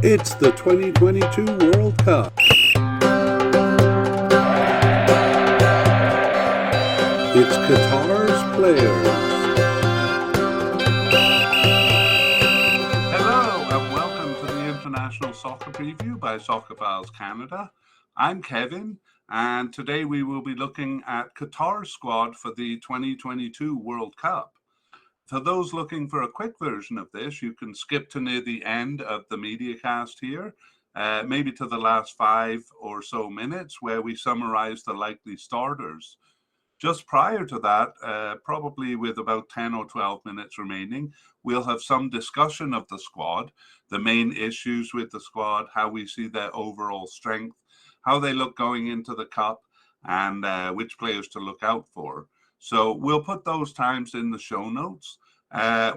It's the 2022 World Cup. It's Qatar's players. Hello and welcome to the International Soccer Preview by Soccerphiles Canada. I'm Kevin, and today we will be looking at Qatar's squad for the 2022 World Cup. For those looking for a quick version of this, you can skip to near the end of the mediacast here, maybe to the last 5 or so minutes where we summarize the likely starters. Just prior to that, probably with about 10 or 12 minutes remaining, we'll have some discussion of the squad, the main issues with the squad, how we see their overall strength, how they look going into the cup, and which players to look out for. So we'll put those times in the show notes.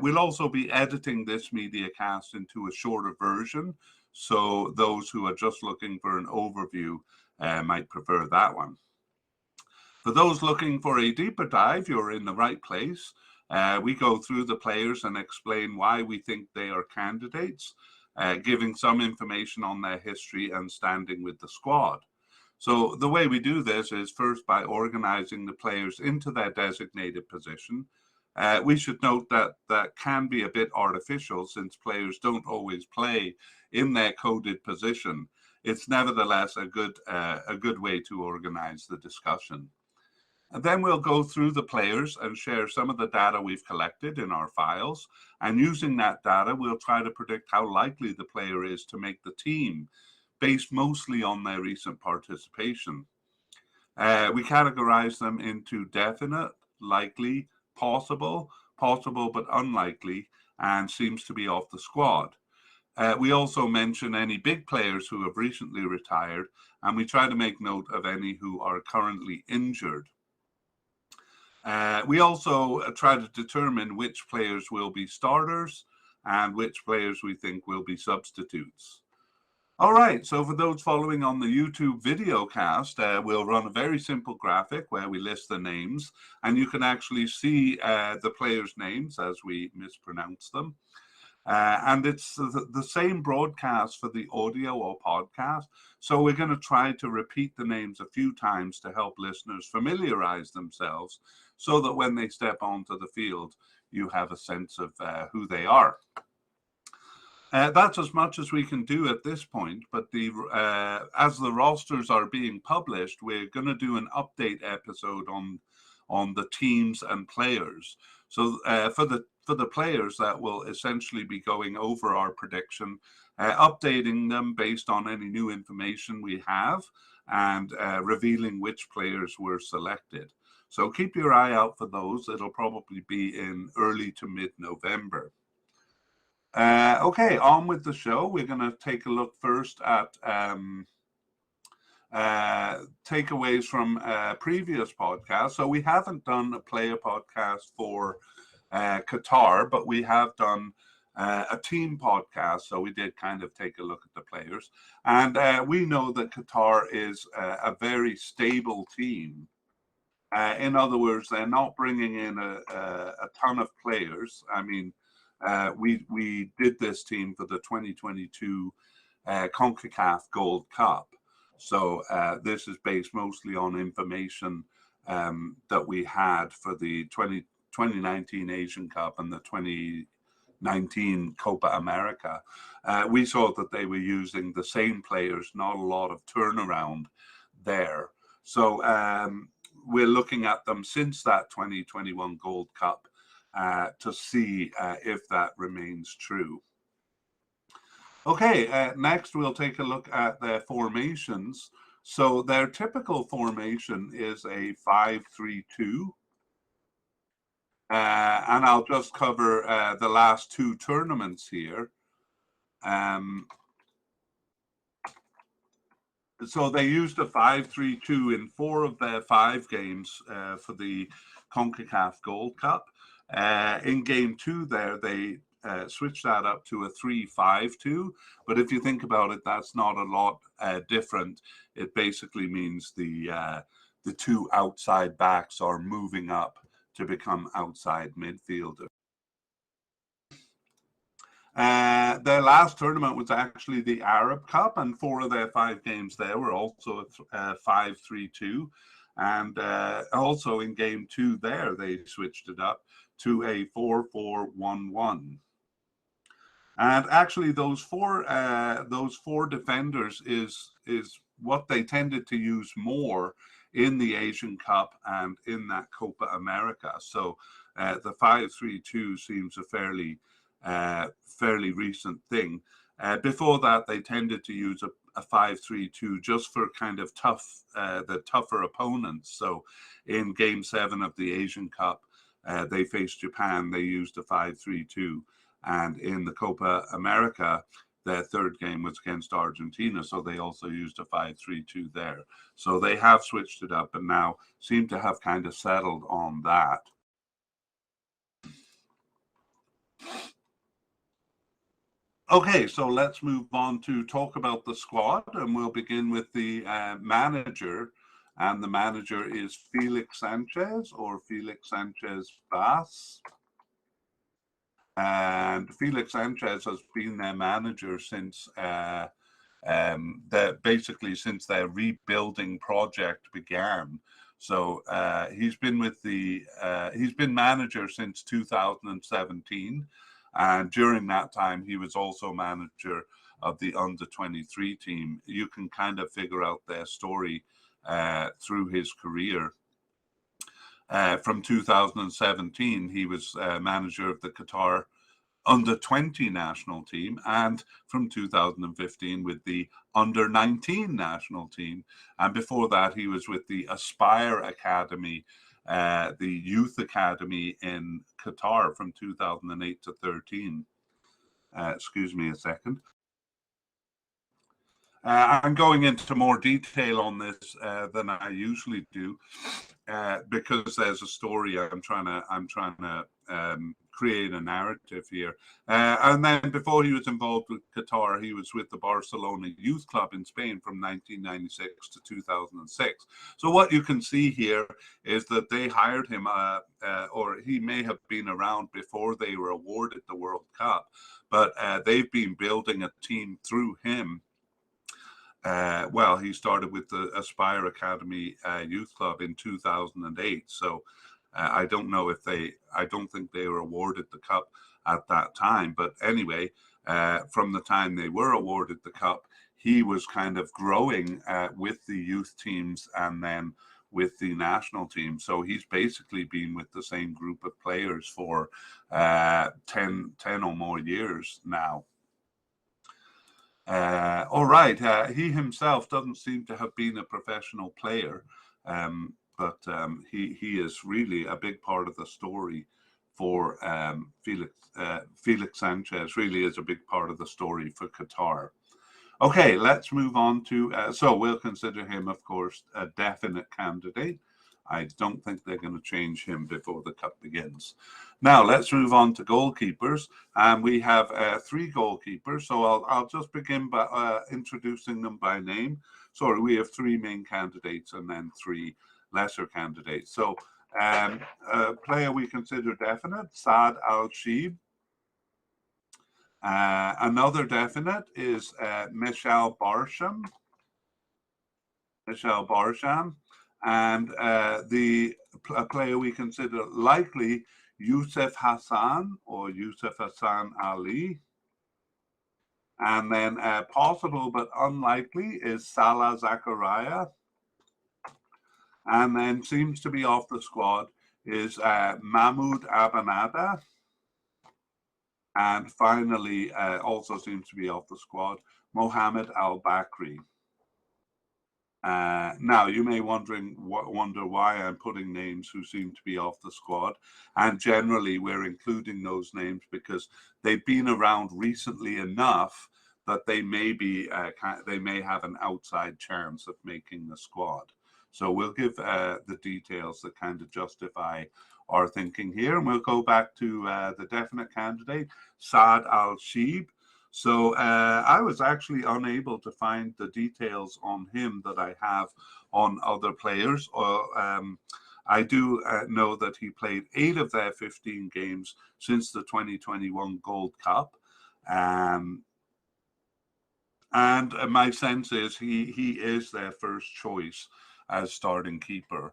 We'll also be editing this media cast into a shorter version, so those who are just looking for an overview might prefer that one. For those looking for a deeper dive, you're in the right place. We go through the players and explain why we think they are candidates, giving some information on their history and standing with the squad. So the way we do this is first by organizing the players into their designated position. We should note that that can be a bit artificial since players don't always play in their coded position. It's nevertheless a good way to organize the discussion. And then we'll go through the players and share some of the data we've collected in our files. And using that data, we'll try to predict how likely the player is to make the team, based mostly on their recent participation. We categorize them into definite, likely, possible but unlikely, and seems to be off the squad. We also mention any big players who have recently retired, and we try to make note of any who are currently injured. We also try to determine which players will be starters and which players we think will be substitutes. All right, so for those following on the YouTube video cast, we'll run a very simple graphic where we list the names, and you can actually see the players' names as we mispronounce them. And it's the same broadcast for the audio or podcast, so we're going to try to repeat the names a few times to help listeners familiarize themselves so that when they step onto the field, you have a sense of who they are. That's as much as we can do at this point, but as the rosters are being published, we're going to do an update episode on the teams and players. So for the players, that will essentially be going over our prediction, updating them based on any new information we have, and revealing which players were selected. So keep your eye out for those. It'll probably be in early to mid-November. Okay, on with the show. We're going to take a look first at takeaways from previous podcasts. So we haven't done a player podcast for Qatar, but we have done a team podcast. So we did kind of take a look at the players. And we know that Qatar is a very stable team. In other words, they're not bringing in a ton of players. I mean, we did this team for the 2022 CONCACAF Gold Cup. So this is based mostly on information that we had for the 2019 Asian Cup and the 2019 Copa America. We saw that they were using the same players, not a lot of turnaround there. So we're looking at them since that 2021 Gold Cup to see if that remains true. Okay, next we'll take a look at their formations. So their typical formation is a 5-3-2. And I'll just cover the last 2 tournaments here. So they used a 5-3-2 in 4 of their 5 games for the CONCACAF Gold Cup. In game 2 there, they switched that up to a 3-5-2. But if you think about it, that's not a lot different. It basically means the 2 outside backs are moving up to become outside midfielders. Their last tournament was actually the Arab Cup, and 4 of their 5 games there were also 5-3-2. And also in game 2 there, they switched it up to a 4-4-1-1. And actually, those four defenders is what they tended to use more in the Asian Cup and in that Copa America. So the 5-3-2 seems a fairly recent thing. Before that, they tended to use a 5-3-2 just for kind of the tougher opponents. So in Game 7 of the Asian Cup, they faced Japan. They used a 5-3-2. And in the Copa America, their third game was against Argentina, so they also used a 5-3-2 there. So they have switched it up and now seem to have kind of settled on that. Okay, so let's move on to talk about the squad, and we'll begin with the manager. And the manager is Felix Sanchez, or Felix Sanchez Bass. And Felix Sanchez has been their manager since basically since their rebuilding project began. So he's been manager since 2017, and during that time he was also manager of the under-23 team. You can kind of figure out their story through his career. From 2017, he was manager of the Qatar under-20 national team, and from 2015 with the under-19 national team. And before that, he was with the Aspire Academy, the youth academy in Qatar from 2008 to 13. Excuse me a second. I'm going into more detail on this than I usually do because there's a story I'm trying to create a narrative here. And then before he was involved with Qatar, he was with the Barcelona Youth Club in Spain from 1996 to 2006. So what you can see here is that they hired him, or he may have been around before they were awarded the World Cup, but they've been building a team through him. Well, he started with the Aspire Academy Youth Club in 2008. So I don't know if I don't think they were awarded the cup at that time. But anyway, from the time they were awarded the cup, he was kind of growing with the youth teams and then with the national team. So he's basically been with the same group of players for 10 or more years now. All right, he himself doesn't seem to have been a professional player, but he is really a big part of the story for Felix Sanchez. Really is a big part of the story for Qatar. Okay, let's move on to, so we'll consider him, of course, a definite candidate. I don't think they're going to change him before the cup begins. Now, let's move on to goalkeepers. And we have 3 goalkeepers. So I'll just begin by introducing them by name. Sorry, we have 3 main candidates and then 3 lesser candidates. So a player we consider definite, Saad Al-Sheeb. Another definite is Michel Barsham. And the player we consider likely, Youssef Hassan or Youssef Hassan Ali. And then possible but unlikely is Salah Zakaria. And then seems to be off the squad is Mahmoud Abanada. And finally, also seems to be off the squad, Mohamed Al-Bakri. Now, you may wonder why I'm putting names who seem to be off the squad. And generally, we're including those names because they've been around recently enough that they may have an outside chance of making the squad. So we'll give the details that kind of justify our thinking here. And we'll go back to the definite candidate, Saad Al-Sheeb. So I was actually unable to find the details on him that I have on other players. I do know that he played 8 of their 15 games since the 2021 Gold Cup. And my sense is he is their first choice as starting keeper.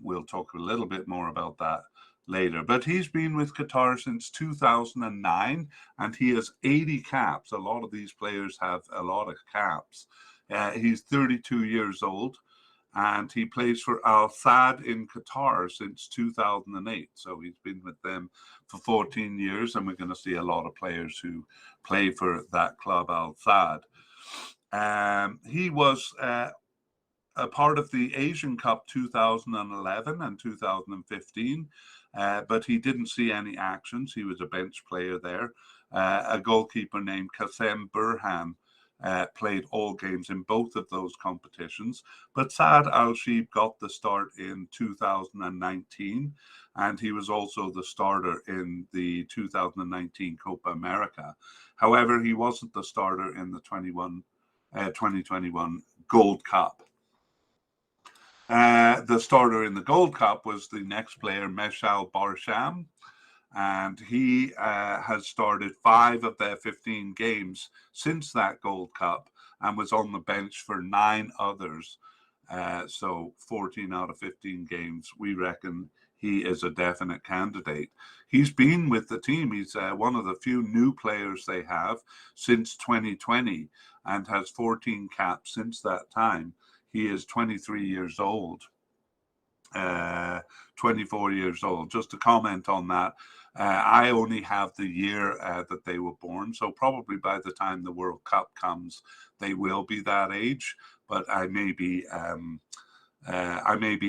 We'll talk a little bit more about that later. But he's been with Qatar since 2009, and he has 80 caps. A lot of these players have a lot of caps. He's 32 years old, and he plays for Al Sadd in Qatar since 2008. So he's been with them for 14 years, and we're going to see a lot of players who play for that club, Al Sadd. He was a part of the Asian Cup 2011 and 2015, but he didn't see any actions. He was a bench player there. A goalkeeper named Qasem Burhan played all games in both of those competitions. But Saad Al-Sheib got the start in 2019, and he was also the starter in the 2019 Copa America. However, he wasn't the starter in the 2021 Gold Cup. The starter in the Gold Cup was the next player, Meshal Barsham, and he has started 5 of their 15 games since that Gold Cup and was on the bench for 9 others. So 14 out of 15 games. We reckon he is a definite candidate. He's been with the team. He's one of the few new players they have since 2020 and has 14 caps since that time. He is 23 years old. 24 years old. Just to comment on that, I only have the year that they were born, so probably by the time the World Cup comes, they will be that age. But I may be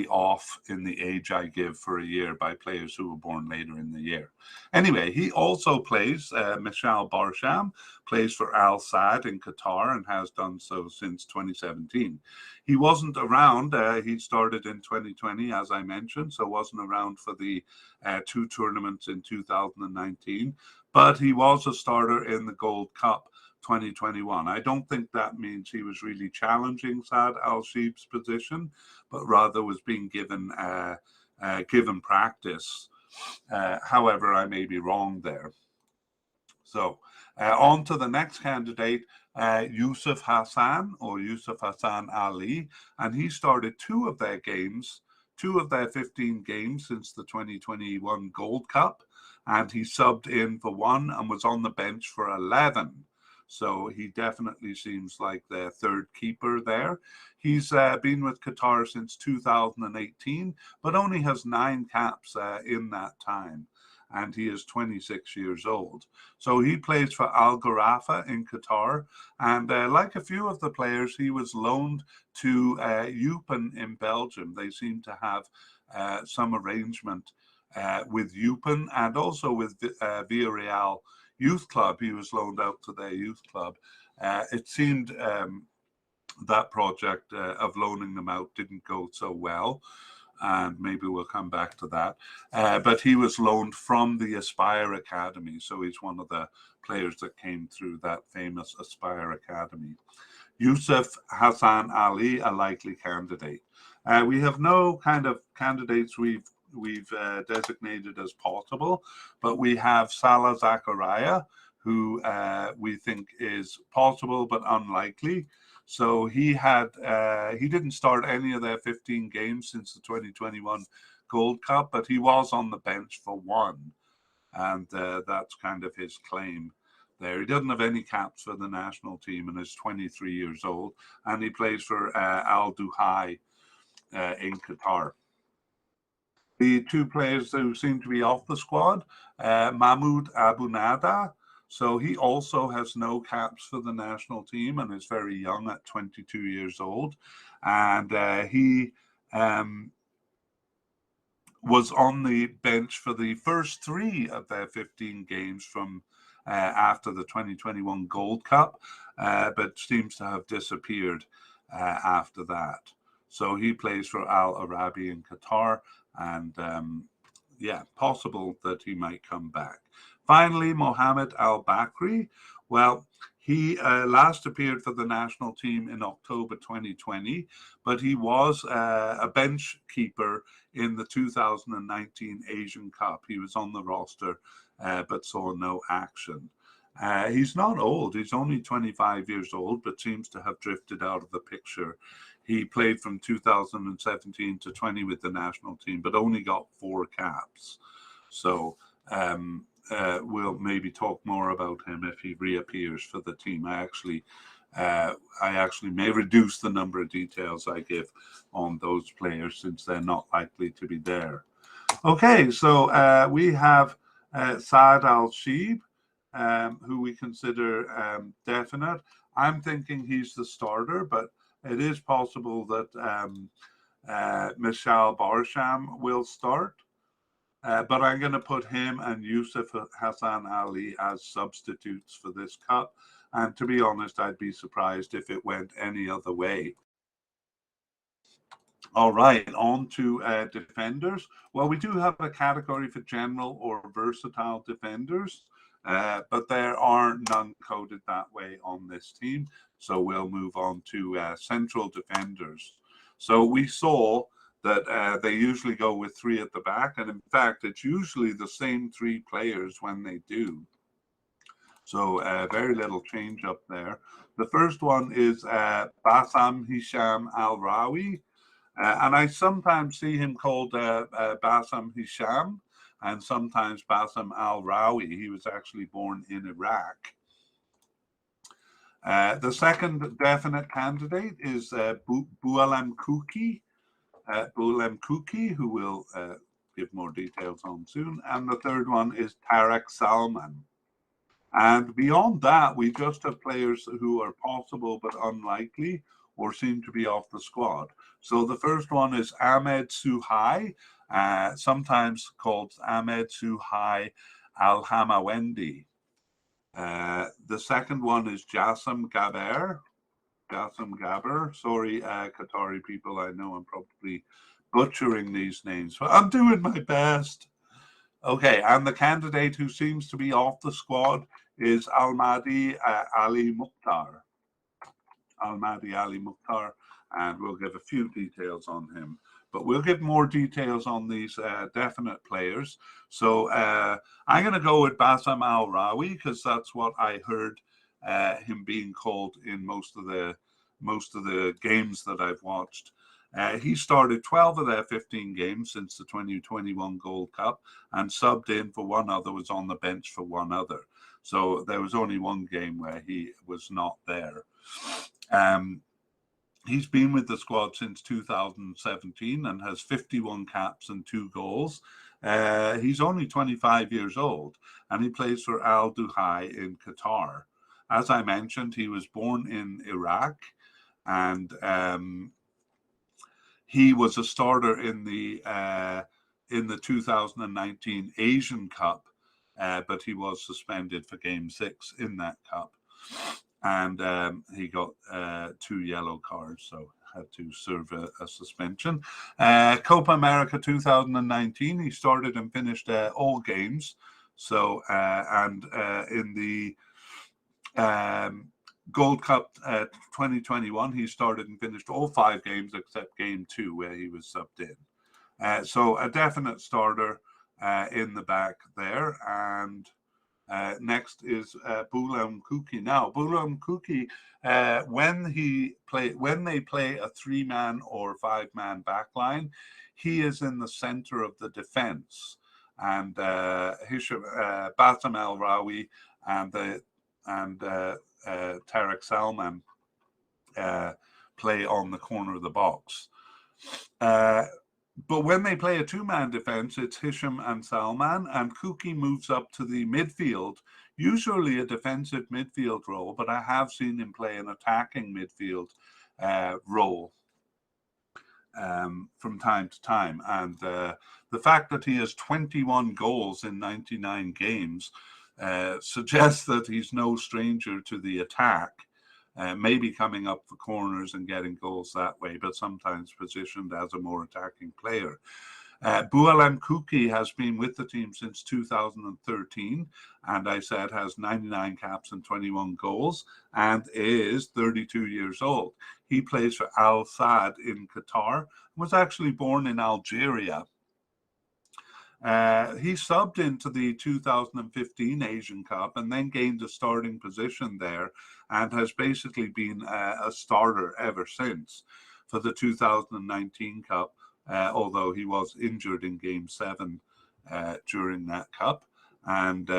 off in the age I give for a year by players who were born later in the year. Anyway, he also plays, Meshal Barsham plays for Al Sadd in Qatar and has done so since 2017. He wasn't around. He started in 2020, as I mentioned, so wasn't around for the 2 tournaments in 2019, but he was a starter in the Gold Cup 2021. I don't think that means he was really challenging Saad Al-Sheib's position, but rather was being given practice. However, I may be wrong there. So on to the next candidate, Yusuf Hassan or Yusuf Hassan Ali, and he started 2 of their 15 games since the 2021 Gold Cup, and he subbed in for 1 and was on the bench for 11. So he definitely seems like their third keeper there. He's been with Qatar since 2018, but only has 9 caps in that time. And he is 26 years old. So he plays for Al Gharafa in Qatar. And like a few of the players, he was loaned to Eupen in Belgium. They seem to have some arrangement with Eupen and also with Villarreal Youth Club. He was loaned out to their youth club. It seemed that project of loaning them out didn't go so well, and maybe we'll come back to that. But he was loaned from the Aspire Academy, so he's one of the players that came through that famous Aspire Academy. Yusuf Hassan Ali, a likely candidate. We have no kind of candidates we've designated as possible, but we have Salah Zakaria, who we think is possible but unlikely. So he didn't start any of their 15 games since the 2021 Gold Cup, but he was on the bench for 1, and that's kind of his claim there. He doesn't have any caps for the national team and is 23 years old, and he plays for Al Duhai in Qatar. The 2 players who seem to be off the squad, Mahmoud Abu Nada. So he also has no caps for the national team and is very young at 22 years old. And he was on the bench for the first 3 of their 15 games from after the 2021 Gold Cup, but seems to have disappeared after that. So he plays for Al Arabi in Qatar, and possible that he might come back. Finally, Mohamed Al Bakri. Well, he last appeared for the national team in October 2020, but he was a bench keeper in the 2019 Asian Cup. He was on the roster, but saw no action. He's not old. He's only 25 years old, but seems to have drifted out of the picture. He played from 2017 to 20 with the national team, but only got 4 caps. So we'll maybe talk more about him if he reappears for the team. I actually may reduce the number of details I give on those players since they're not likely to be there. Okay, so we have Saad Al-Sheeb, who we consider definite. I'm thinking he's the starter, but it is possible that Mishal Barsham will start. But I'm going to put him and Yusuf Hassan Ali as substitutes for this cup. And to be honest, I'd be surprised if it went any other way. All right, on to defenders. Well, we do have a category for general or versatile defenders, but there are none coded that way on this team. So we'll move on to central defenders. So we saw that they usually go with 3 at the back. And in fact, it's usually the same 3 players when they do. So very little change up there. The first one is Bassam Hisham Al-Rawi. And I sometimes see him called Bassam Hisham and sometimes Bassam Al-Rawi. He was actually born in Iraq. The second definite candidate is Boualem Kouki. Boualem Kouki, who we'll give more details on soon. And the third one is Tarek Salman. And beyond that, we just have players who are possible but unlikely or seem to be off the squad. So the first one is Ahmed Suhai, sometimes called Ahmed Suhai Al-Hamawendi. The second one is Jassem Gaber. Sorry, Qatari people, I know I'm probably butchering these names, but I'm doing my best. Okay, and the candidate who seems to be off the squad is Almadi Ali Mukhtar. Almadi Ali Mukhtar, and we'll give a few details on him. But we'll give more details on these definite players. So I'm going to go with Bassam Al-Rawi because that's what I heard him being called in most of the games that I've watched. He started 12 of their 15 games since the 2021 Gold Cup and subbed in for one other, was on the bench for one other. So there was only one game where he was not there. He's been with the squad since 2017 and has 51 caps and 2 goals. He's only 25 years old and he plays for Al Duhai in Qatar. As I mentioned, he was born in Iraq and he was a starter in the 2019 Asian Cup, but he was suspended for Game 6 in that cup. And he got 2 yellow cards, so had to serve a suspension. Copa America 2019, he started and finished all games. So, in the Gold Cup 2021, he started and finished all 5 games except game 2 where he was subbed in. So a definite starter in the back there. And next is Boualem Kouki. Now, Boualem Kouki, when they play a 3-man or 5-man back line, he is in the center of the defense. And Bassam Al-Rawi and Tarek Salman play on the corner of the box. But when they play a 2-man defense, it's Hisham and Salman, and Kouki moves up to the midfield, usually a defensive midfield role, but I have seen him play an attacking midfield role from time to time. And the fact that he has 21 goals in 99 games suggests that he's no stranger to the attack. Maybe coming up for corners and getting goals that way, but sometimes positioned as a more attacking player. Boualem Kouki has been with the team since 2013, and I said has 99 caps and 21 goals, and is 32 years old. He plays for Al Saad in Qatar, was actually born in Algeria. He subbed into the 2015 Asian Cup and then gained a starting position there and has basically been a starter ever since for the 2019 Cup, although he was injured in Game 7 during that Cup. And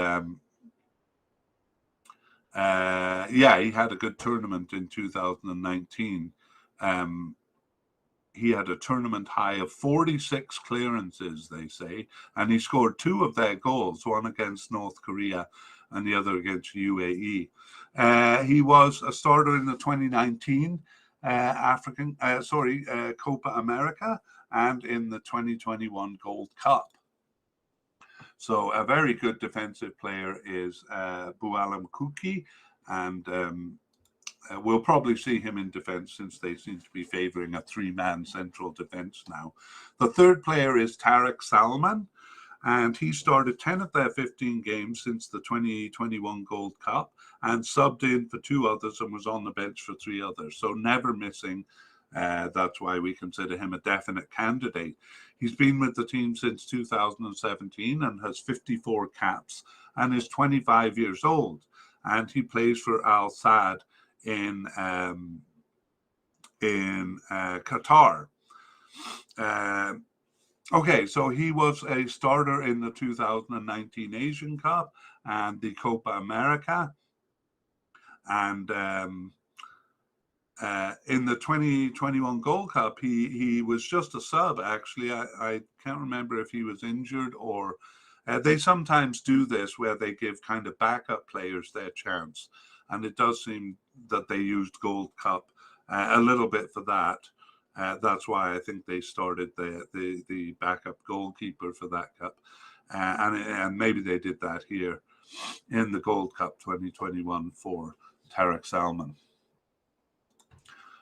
yeah, he had a good tournament in 2019. He had a tournament high of 46 clearances, they say, and he scored 2 of their goals, one against North Korea and the other against UAE. He was a starter in the 2019 Copa America and in the 2021 Gold Cup. So a very good defensive player is Bualam Kuki, and we'll probably see him in defense since they seem to be favoring a 3-man central defense now. The third player is Tariq Salman, and he started 10 of their 15 games since the 2021 Gold Cup and subbed in for 2 others and was on the bench for 3 others. So never missing. That's why we consider him a definite candidate. He's been with the team since 2017 and has 54 caps and is 25 years old. And he plays for Al Sadd in Qatar. Okay, so he was a starter in the 2019 Asian Cup and the Copa America. And in the 2021 Gold Cup, he was just a sub, actually. I can't remember if he was injured or... they sometimes do this where they give kind of backup players their chance. And it does seem that they used Gold Cup a little bit for that. That's why I think they started the backup goalkeeper for that cup. And maybe they did that here in the Gold Cup 2021 for Tariq Salman.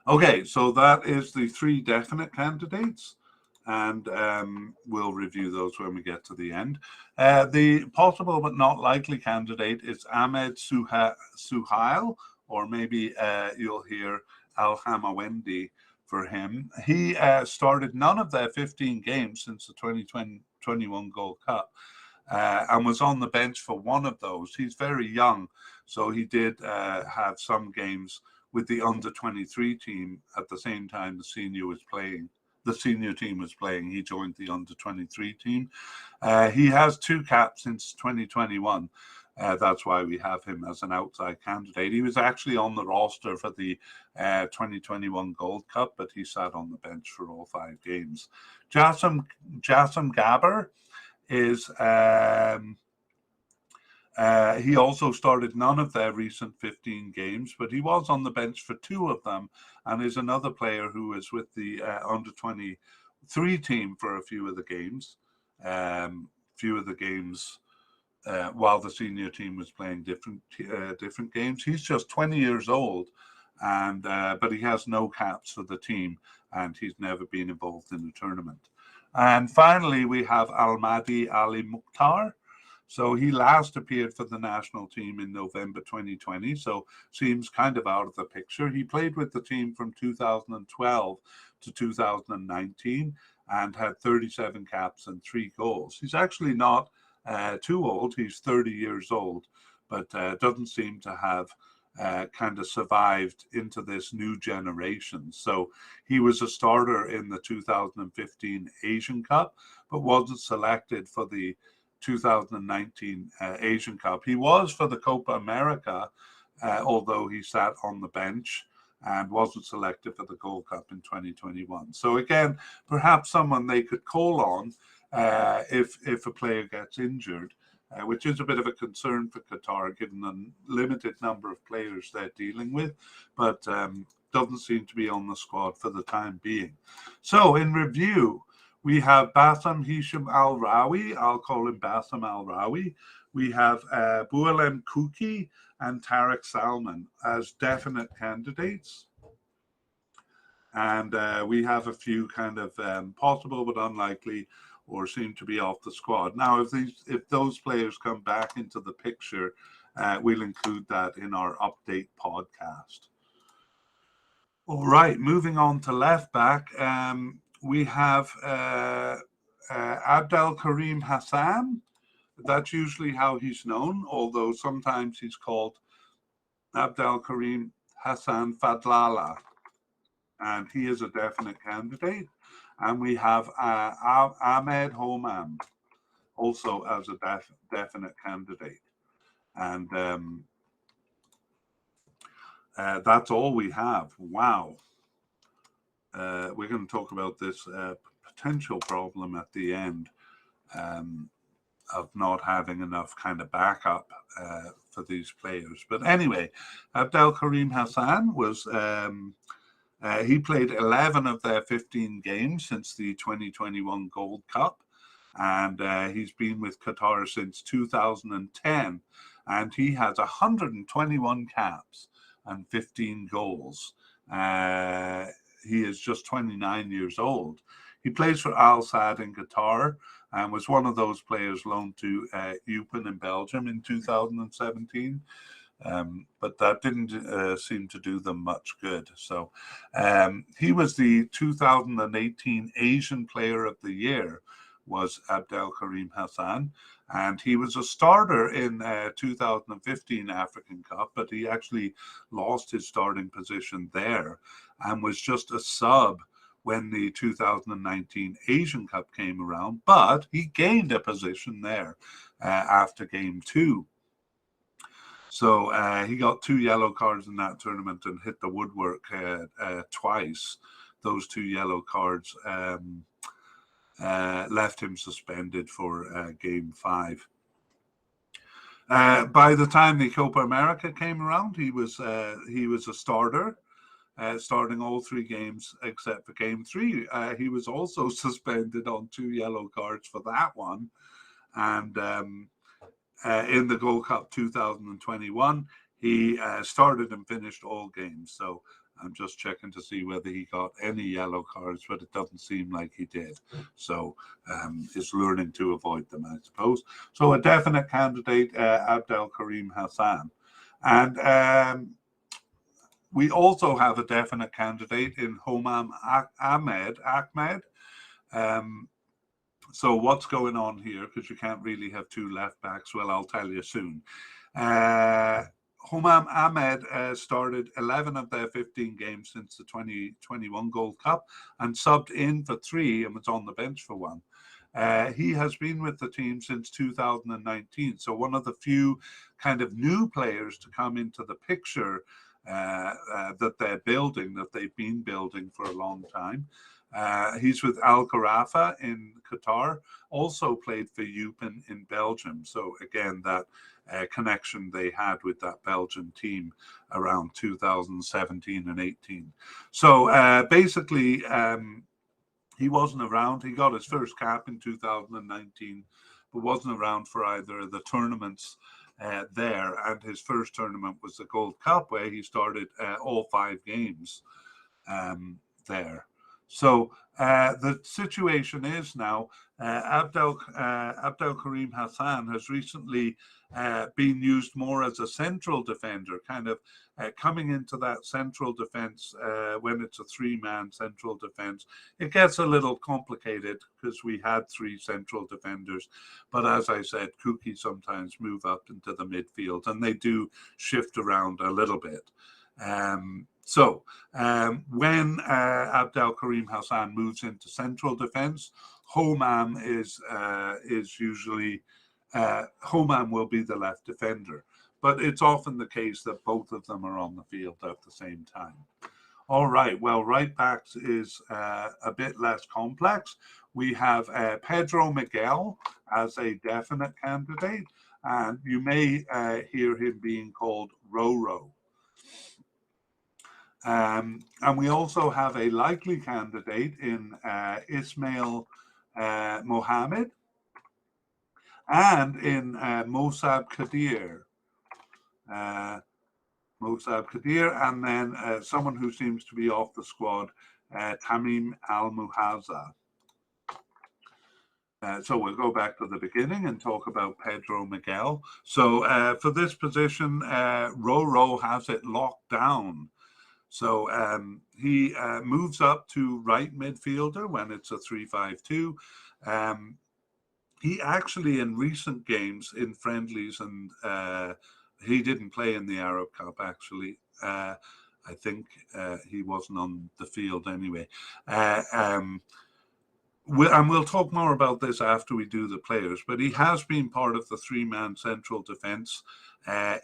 Okay, so that is the 3 definite candidates. And we'll review those when we get to the end. The possible but not likely candidate is Ahmed Suhail, or maybe you'll hear Al Hamawendi for him. He started none of their 15 games since the 2021 Gold Cup and was on the bench for 1 of those. He's very young, so he did have some games with the under-23 team at the same time the senior team was playing. He joined the under-23 team. He has 2 caps since 2021. That's why we have him as an outside candidate. He was actually on the roster for the 2021 Gold Cup, but he sat on the bench for all 5 games. Jassim Gabber is... he also started none of their recent 15 games, but he was on the bench for 2 of them and is another player who is with the under-23 team for a few of the games. While the senior team was playing different games. He's just 20 years old, and but he has no caps for the team, and he's never been involved in a tournament. And finally, we have Almadi Ali Mukhtar. So he last appeared for the national team in November 2020, so seems kind of out of the picture. He played with the team from 2012 to 2019 and had 37 caps and 3 goals. He's actually not too old. He's 30 years old, but doesn't seem to have kind of survived into this new generation. So he was a starter in the 2015 Asian Cup, but wasn't selected for the 2019 Asian Cup. He was for the Copa America, although he sat on the bench and wasn't selected for the Gold Cup in 2021. So again, perhaps someone they could call on if a player gets injured, which is a bit of a concern for Qatar given the limited number of players they're dealing with, but doesn't seem to be on the squad for the time being. So in review, we have Bassam Hisham Al Rawi. I'll call him Bassam Al Rawi. We have Bualem Kuki and Tariq Salman as definite candidates. And we have a few kind of possible but unlikely or seem to be off the squad. Now, if those players come back into the picture, we'll include that in our update podcast. All right, moving on to left back. We have Abdel Karim Hassan. That's usually how he's known, although sometimes he's called Abdel Karim Hassan Fadlala, and he is a definite candidate. And we have Ahmed Homam also as a definite candidate. And that's all we have. Wow. We're going to talk about this potential problem at the end of not having enough kind of backup for these players. But anyway, Abdel Karim Hassan was, he played 11 of their 15 games since the 2021 Gold Cup. And he's been with Qatar since 2010. And he has 121 caps and 15 goals. He is just 29 years old. He plays for Al Sadd in Qatar and was one of those players loaned to Eupen in Belgium in 2017. But that didn't seem to do them much good. So he was the 2018 Asian Player of the Year, was Abdel Karim Hassan, and he was a starter in 2015 African Cup, but he actually lost his starting position there and was just a sub when the 2019 Asian Cup came around, but he gained a position there after game 2. So he got 2 yellow cards in that tournament and hit the woodwork twice. Those 2 yellow cards left him suspended for game 5. By the time the Copa America came around, he was a starter, starting all 3 games except for game 3. He was also suspended on 2 yellow cards for that one, and in the Gold Cup 2021, he started and finished all games. So I'm just checking to see whether he got any yellow cards, but it doesn't seem like he did. So is learning to avoid them, I suppose. So a definite candidate, Abdel Karim Hassan. And we also have a definite candidate in Homam Ahmed. So what's going on here? Because you can't really have 2 left backs. Well, I'll tell you soon. Homam Ahmed started 11 of their 15 games since the 2021 Gold Cup and subbed in for 3 and was on the bench for 1. He has been with the team since 2019, so one of the few kind of new players to come into the picture that they've been building for a long time. He's with Al Gharafa in Qatar, also played for Eupen in Belgium. So again, that connection they had with that Belgian team around 2017 and 18. So basically, he wasn't around. He got his first cap in 2019, but wasn't around for either of the tournaments there. And his first tournament was the Gold Cup, where he started all 5 games there. So the situation is now Abdel Karim Hassan has recently been used more as a central defender, kind of coming into that central defense when it's a 3-man central defense. It gets a little complicated because we had 3 central defenders, but as I said, Kuki sometimes move up into the midfield and they do shift around a little bit. So when Abdel Karim Hassan moves into central defense, Homam is usually Homam will be the left defender, but it's often the case that both of them are on the field at the same time. All right, well, right backs is a bit less complex. We have Pedro Miguel as a definite candidate, and you may hear him being called Roro. And we also have a likely candidate in Ismail Mohammed and in Mosab Kadir. And then someone who seems to be off the squad, Tamim Al-Muhaza. So we'll go back to the beginning and talk about Pedro Miguel. So for this position, Roro has it locked down. So he moves up to right midfielder when it's a 3-5-2. He actually, in recent games, in friendlies, and he didn't play in the Arab Cup, actually. I think he wasn't on the field anyway. We'll talk more about this after we do the players, but he has been part of the three-man central defence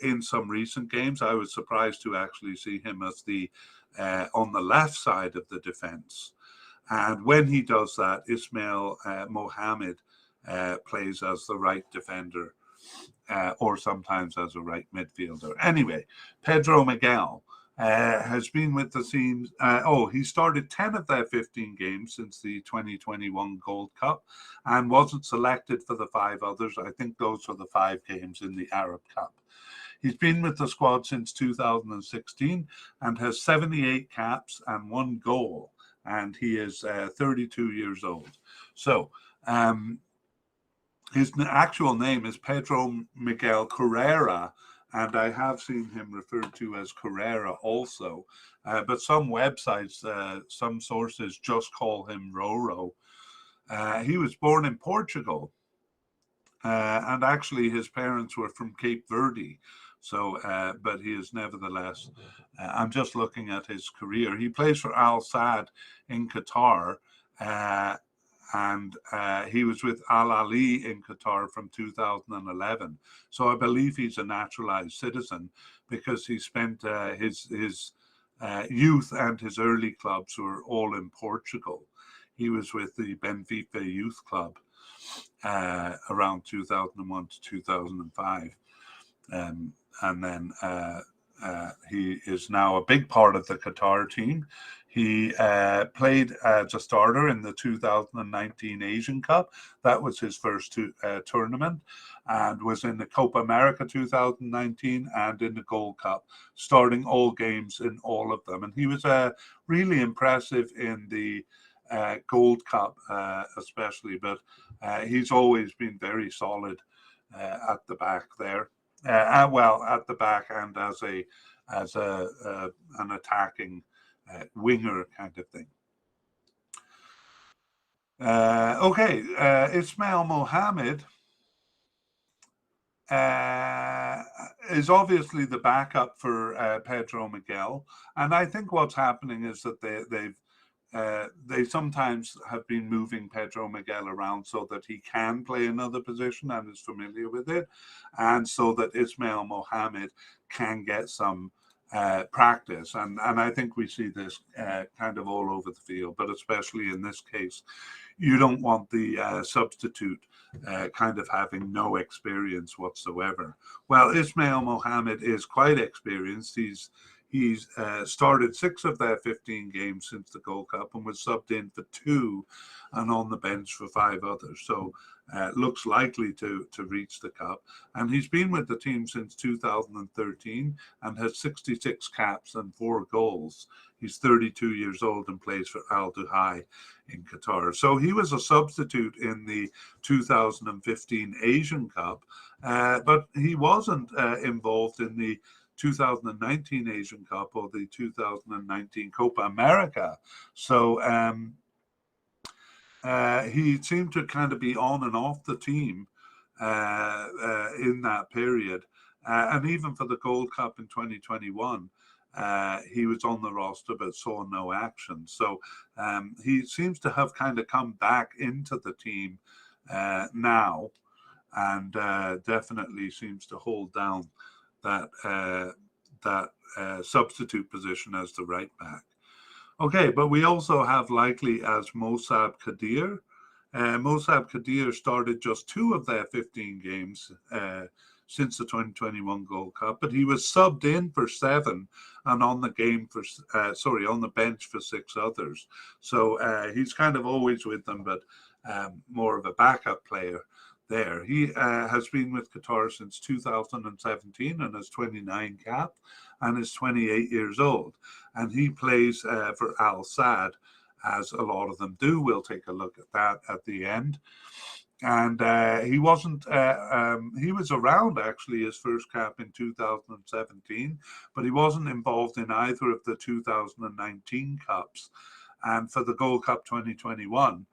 in some recent games. I was surprised to actually see him as the on the left side of the defence. And when he does that, Ismail Mohammed plays as the right defender or sometimes as a right midfielder. Anyway, Pedro Miguel has been with the team. He started 10 of their 15 games since the 2021 Gold Cup and wasn't selected for the 5 others. I think those are the 5 games in the Arab Cup. He's been with the squad since 2016 and has 78 caps and 1 goal. And he is 32 years old. So his actual name is Pedro Miguel Carrera, and I have seen him referred to as Carrera also. But some websites, some sources just call him Roro. He was born in Portugal, and actually his parents were from Cape Verde. So, but he is nevertheless, I'm just looking at his career. He plays for Al Sadd in Qatar, and he was with Al Ahly in Qatar from 2011. So I believe he's a naturalized citizen because he spent his youth and his early clubs were all in Portugal. He was with the Benfica Youth Club around 2001 to 2005. And then he is now a big part of the Qatar team. He played as a starter in the 2019 Asian Cup. That was his first tournament, and was in the Copa America 2019 and in the Gold Cup, starting all games in all of them. And he was really impressive in the Gold Cup, especially, but he's always been very solid at the back there. At the back and as an attacking winger kind of thing. Ismail Mohammed is obviously the backup for Pedro Miguel, and I think what's happening is that they sometimes have been moving Pedro Miguel around so that he can play another position and is familiar with it, and so that Ismail Mohammed can get some practice. And I think we see this kind of all over the field, but especially in this case, you don't want the substitute kind of having no experience whatsoever. Well, Ismail Mohammed is quite experienced. He's started 6 of their 15 games since the Gold Cup and was subbed in for 2 and on the bench for 5 others. So looks likely to reach the Cup. And he's been with the team since 2013 and has 66 caps and 4 goals. He's 32 years old and plays for Al Duhai in Qatar. So he was a substitute in the 2015 Asian Cup, but he wasn't involved in the 2019 Asian Cup or the 2019 Copa America. So he seemed to kind of be on and off the team in that period. And even for the Gold Cup in 2021, he was on the roster but saw no action. So he seems to have kind of come back into the team now, and definitely seems to hold down that substitute position as the right back. Okay, but we also have likely as Mosab Kadir. Mosab Kadir started just 2 of their 15 games since the 2021 Gold Cup, but he was subbed in for 7 and on the on the bench for 6 others. So he's kind of always with them, but more of a backup player there. He has been with Qatar since 2017 and has 29 cap and is 28 years old. And he plays for Al Sadd, as a lot of them do. We'll take a look at that at the end. And he wasn't, he was around actually his first cap in 2017, but he wasn't involved in either of the 2019 Cups. And for the Gold Cup 2021,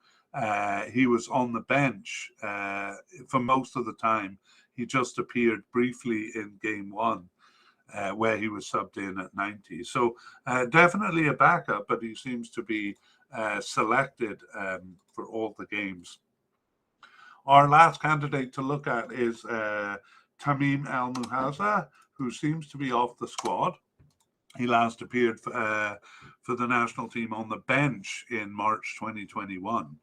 he was on the bench for most of the time. He just appeared briefly in game one, where he was subbed in at 90. So definitely a backup, but he seems to be selected for all the games. Our last candidate to look at is Tamim Al Muhaza, who seems to be off the squad. He last appeared for the national team on the bench in March 2021.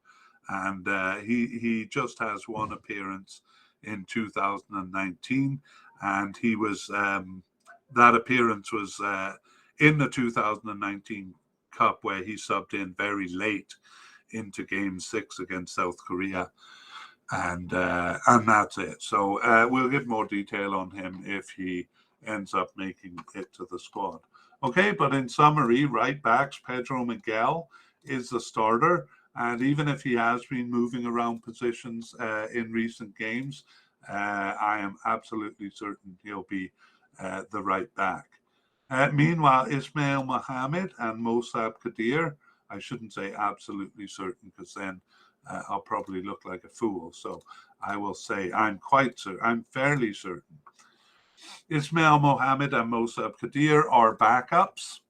And he just has one appearance in 2019. And he was, that appearance was in the 2019 Cup, where he subbed in very late into Game 6 against South Korea. And that's it. So we'll get more detail on him if he ends up making it to the squad. Okay, but in summary, right backs, Pedro Miguel is the starter. And even if he has been moving around positions in recent games, I am absolutely certain he'll be the right back. Meanwhile, Ismail Mohammed and Mosab Kadir, I shouldn't say absolutely certain, because then I'll probably look like a fool. So I will say I'm fairly certain. Ismail Mohammed and Mosab Kadir are backups.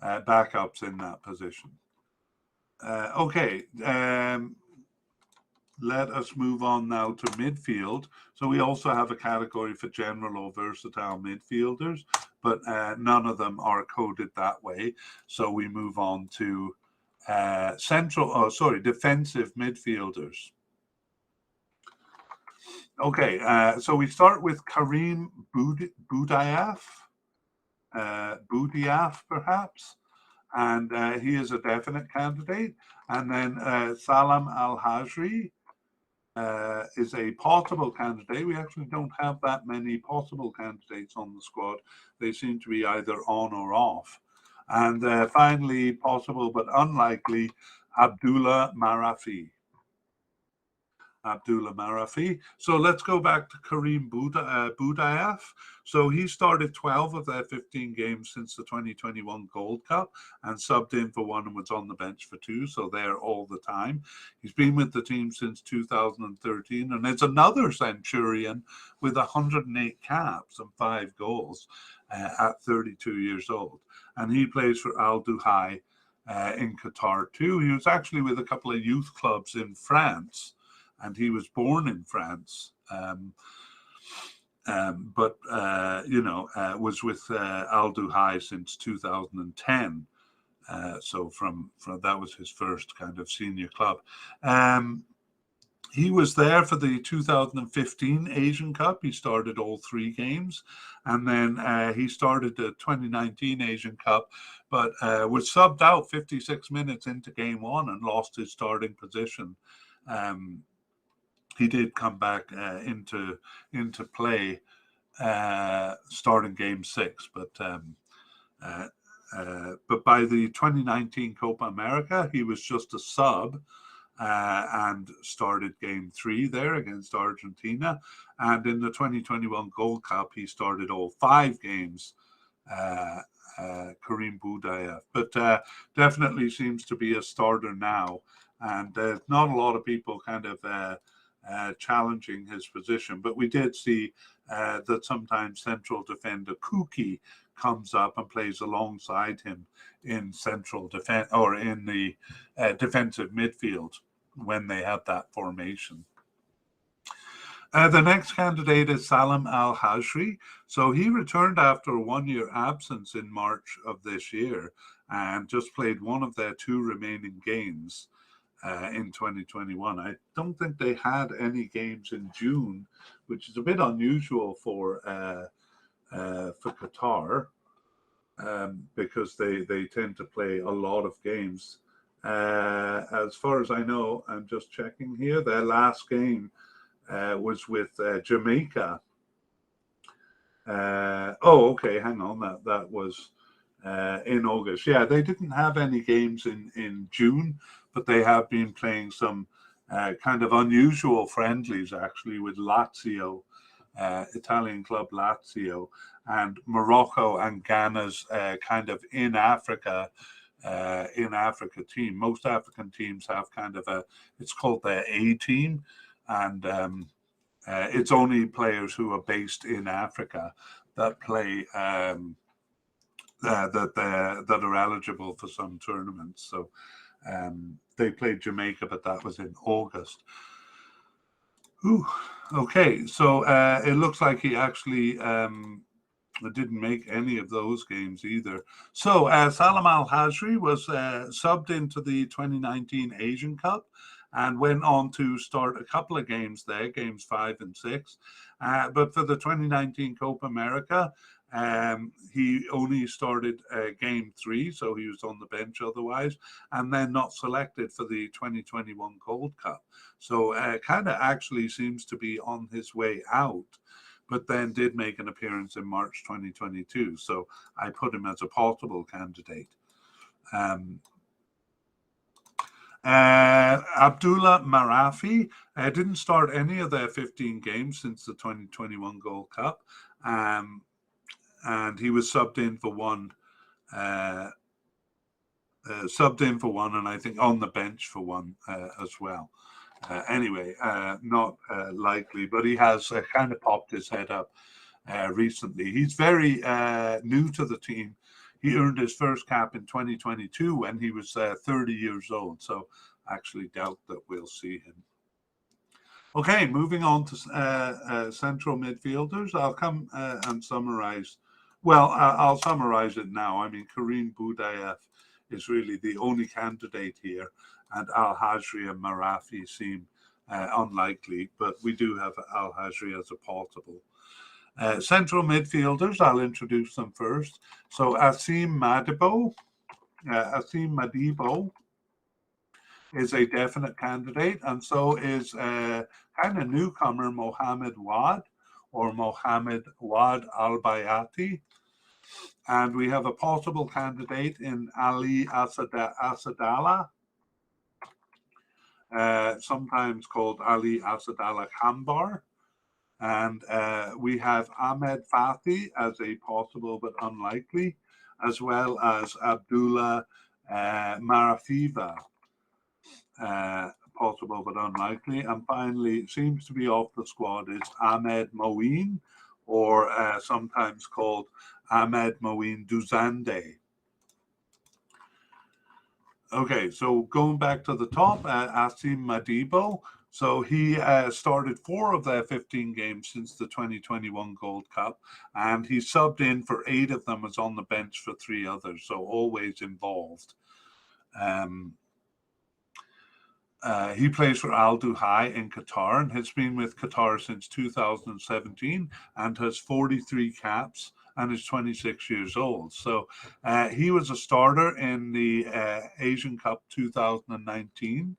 Backups in that position. Okay, let us move on now to midfield. So we also have a category for general or versatile midfielders, but none of them are coded that way. So we move on to defensive midfielders. Okay, so we start with Karim Boudiaf, perhaps, and he is a definite candidate. And then Salam Al-Hajri is a possible candidate. We actually don't have that many possible candidates on the squad. They seem to be either on or off. And finally, possible but unlikely, Abdullah Marafi. So let's go back to Karim Boudiaf. So he started 12 of their 15 games since the 2021 Gold Cup and subbed in for one and was on the bench for two. So there all the time. He's been with the team since 2013 and it's another Centurion with 108 caps and 5 goals at 32 years old. And he plays for Al Duhai in Qatar too. He was actually with a couple of youth clubs in France. And he was born in France, but was with Al Duhai since 2010. So from that was his first kind of senior club. He was there for the 2015 Asian Cup. He started all 3 games, and then he started the 2019 Asian Cup, but was subbed out 56 minutes into game 1 and lost his starting position. He did come back into play starting game 6, but by the 2019 Copa America, he was just a sub and started game 3 there against Argentina. And in the 2021 Gold Cup, he started all 5 games. Karim Boudiaf, but definitely seems to be a starter now. And there's not a lot of people kind of challenging his position, but we did see that sometimes central defender Kuki comes up and plays alongside him in central defense or in the defensive midfield when they have that formation. The next candidate is Salam Al-Hajri. So he returned after a 1-year absence in March of this year and just played one of their 2 remaining games in 2021. I don't think they had any games in June, which is a bit unusual for Qatar, because they tend to play a lot of games. As far as I know, I'm just checking here, their last game was with Jamaica. Okay, hang on, that was in August. Yeah, they didn't have any games in June, but they have been playing some kind of unusual friendlies actually with Lazio, Italian club Lazio, and Morocco and Ghana's kind of in Africa in Africa team. Most African teams have kind of it's called the A team, and it's only players who are based in Africa that play that are eligible for some tournaments. So they played Jamaica, but that was in August. Ooh, okay, so it looks like he actually didn't make any of those games either. So Salam Al-Hajri was subbed into the 2019 Asian Cup and went on to start a couple of games there, games 5 and 6. But for the 2019 Copa America, he only started game 3, so he was on the bench otherwise, and then not selected for the 2021 Gold Cup. So kind of actually seems to be on his way out, but then did make an appearance in March 2022. So I put him as a possible candidate. Abdullah Marafi didn't start any of their 15 games since the 2021 Gold Cup. And he was subbed in for one, and I think on the bench for one as well. Anyway, not likely, but he has kind of popped his head up recently. He's very new to the team. He earned his first cap in 2022 when he was 30 years old, so I actually doubt that we'll see him. Okay, moving on to central midfielders. I'll come and summarize. Well, I'll summarize it now. I mean, Karim Boudayev is really the only candidate here, and Al-Hajri and Marafi seem unlikely, but we do have Al-Hajri as a possible. Central midfielders, I'll introduce them first. So Asim Madibo is a definite candidate, and so is kind of newcomer Mohammed Wad, or Mohammed Wad Al-Bayati. And we have a possible candidate in Ali Asadallah, sometimes called Ali Asadallah Khambar. And we have Ahmed Fathi as a possible but unlikely, as well as Abdullah Marafiva, possible but unlikely. And finally, seems to be off the squad is Ahmed Moeen, or sometimes called Ahmed Moeen Duzande. Okay, so going back to the top, Asim Madibo. So he started 4 of their 15 games since the 2021 Gold Cup, and he subbed in for 8 of them, was on the bench for 3 others, so always involved. He plays for Al Duhai in Qatar and has been with Qatar since 2017 and has 43 caps and is 26 years old. So he was a starter in the Asian Cup 2019.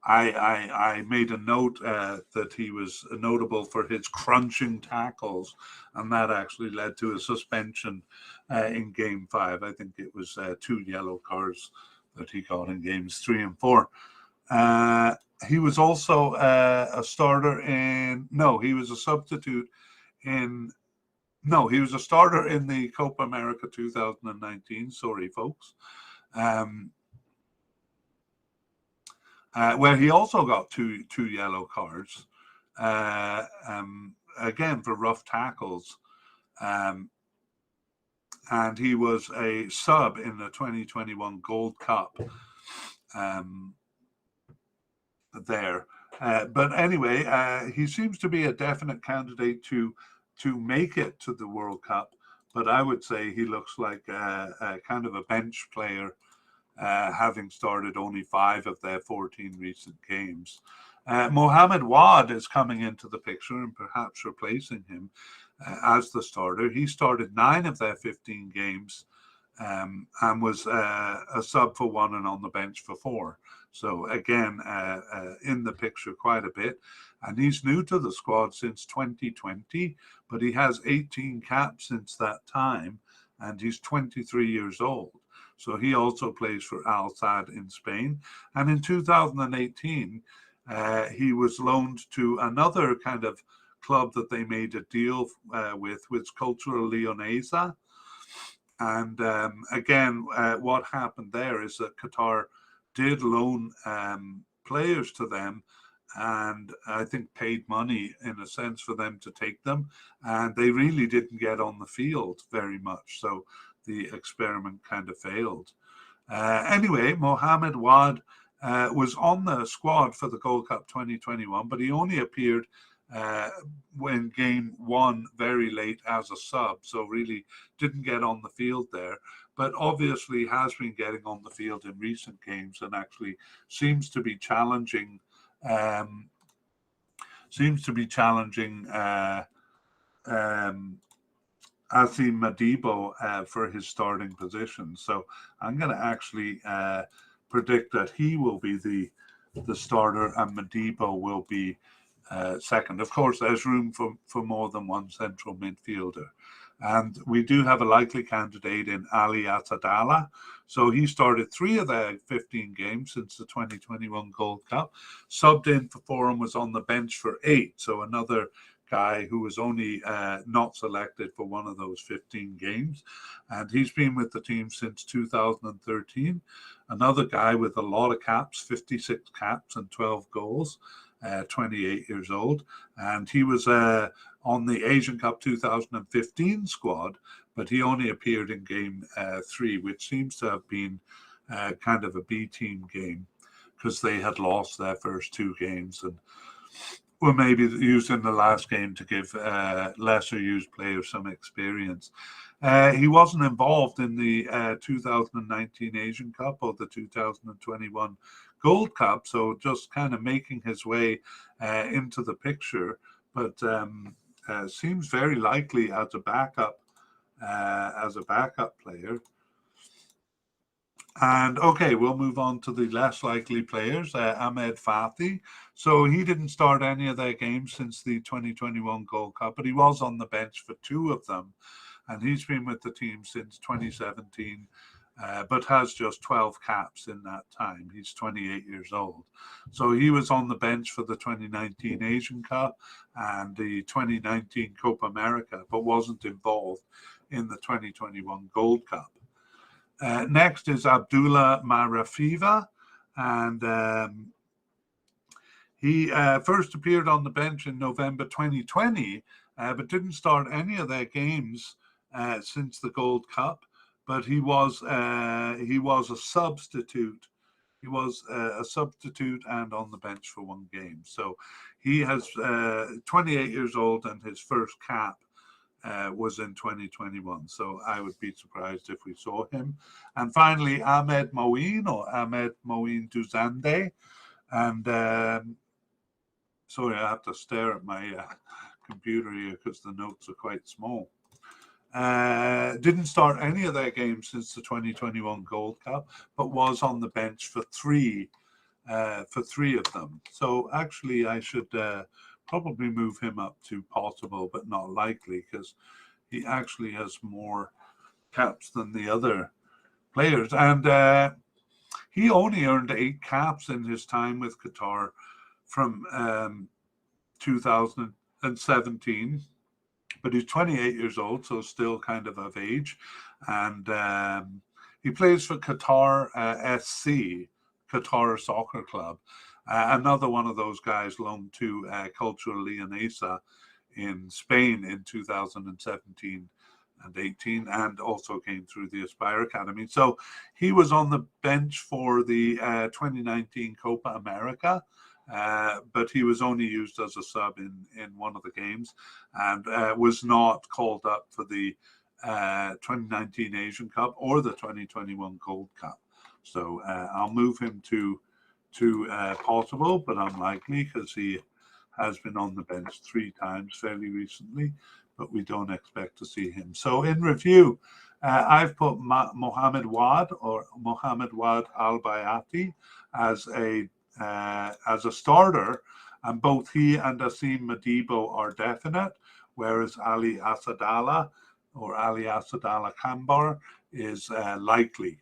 I made a note that he was notable for his crunching tackles, and that actually led to a suspension in Game 5. I think it was 2 yellow cards that he got in games 3 and 4. He was also a starter in, no, he was a substitute in, no, he was a starter in the Copa America 2019. Sorry, folks. Where he also got two yellow cards, again for rough tackles. And he was a sub in the 2021 Gold Cup there. But anyway, he seems to be a definite candidate to make it to the World Cup. But I would say he looks like a kind of a bench player, having started only 5 of their 14 recent games. Mohammed Wad is coming into the picture and perhaps replacing him as the starter. He started 9 of their 15 games and was a sub for 1 and on the bench for 4. So again, in the picture quite a bit. And he's new to the squad since 2020, but he has 18 caps since that time, and he's 23 years old. So he also plays for Al Sadd in Spain. And in 2018, he was loaned to another kind of club that they made a deal with Cultural Leonesa. And again, what happened there is that Qatar did loan players to them, and I think paid money in a sense for them to take them, and they really didn't get on the field very much, so the experiment kind of failed. Anyway, Mohamed Wad was on the squad for the Gold Cup 2021, but he only appeared when game one very late as a sub, so really didn't get on the field there, but obviously has been getting on the field in recent games and actually seems to be challenging um, Asim Madibo for his starting position. So I'm going to actually predict that he will be the starter and Madibo will be second. Of course, there's room for more than one central midfielder. And we do have a likely candidate in Ali Asadallah. So he started 3 of the 15 games since the 2021 Gold Cup. Subbed in for 4 and was on the bench for 8. So another guy who was only not selected for one of those 15 games. And he's been with the team since 2013. Another guy with a lot of caps, 56 caps and 12 goals. 28 years old, and he was on the Asian Cup 2015 squad, but he only appeared in game 3, which seems to have been kind of a B team game because they had lost their first 2 games and were maybe used in the last game to give lesser used players some experience. He wasn't involved in the 2019 Asian Cup or the 2021 Gold Cup, so just kind of making his way into the picture, but seems very likely as a backup player. And okay, we'll move on to the less likely players. Ahmed Fathi. So he didn't start any of their games since the 2021 Gold Cup, but he was on the bench for 2 of them. And he's been with the team since 2017, but has just 12 caps in that time. He's 28 years old. So he was on the bench for the 2019 Asian Cup and the 2019 Copa America, but wasn't involved in the 2021 Gold Cup. Next is Abdullah Marafiva, and he first appeared on the bench in November 2020, but didn't start any of their games since the Gold Cup. But he was a substitute. He was a substitute and on the bench for 1 game. So he has 28 years old, and his first cap was in 2021. So I would be surprised if we saw him. And finally, Ahmed Moeen Duzande. And sorry, I have to stare at my computer here because the notes are quite small. Didn't start any of their games since the 2021 Gold Cup, but was on the bench for 3 of them. So actually, I should probably move him up to possible, but not likely, because he actually has more caps than the other players. And he only earned 8 caps in his time with Qatar from 2017. But he's 28 years old, so still kind of age. And he plays for Qatar SC, Qatar Soccer Club. Another one of those guys loaned to Cultural Leonesa in Spain in 2017 and 18, and also came through the Aspire Academy. So he was on the bench for the 2019 Copa America. But he was only used as a sub in one of the games, and was not called up for the 2019 Asian Cup or the 2021 Gold Cup. So I'll move him to possible, but unlikely, because he has been on the bench 3 times fairly recently, but we don't expect to see him. So in review, I've put Mohamed Wad Al Bayati as a starter, and both he and Asim Madibo are definite, whereas Ali Asadallah Kambar is likely.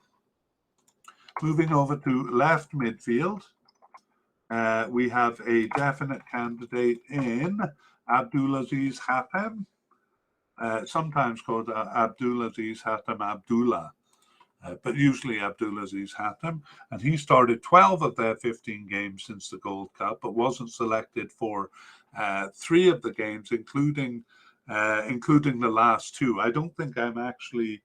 Moving over to left midfield, we have a definite candidate in Abdulaziz Hatem, sometimes called Abdulaziz Hatem Abdullah, but usually Abdulaziz Hatem. And he started 12 of their 15 games since the Gold Cup, but wasn't selected for 3 of the games, including the last 2. I don't think I'm actually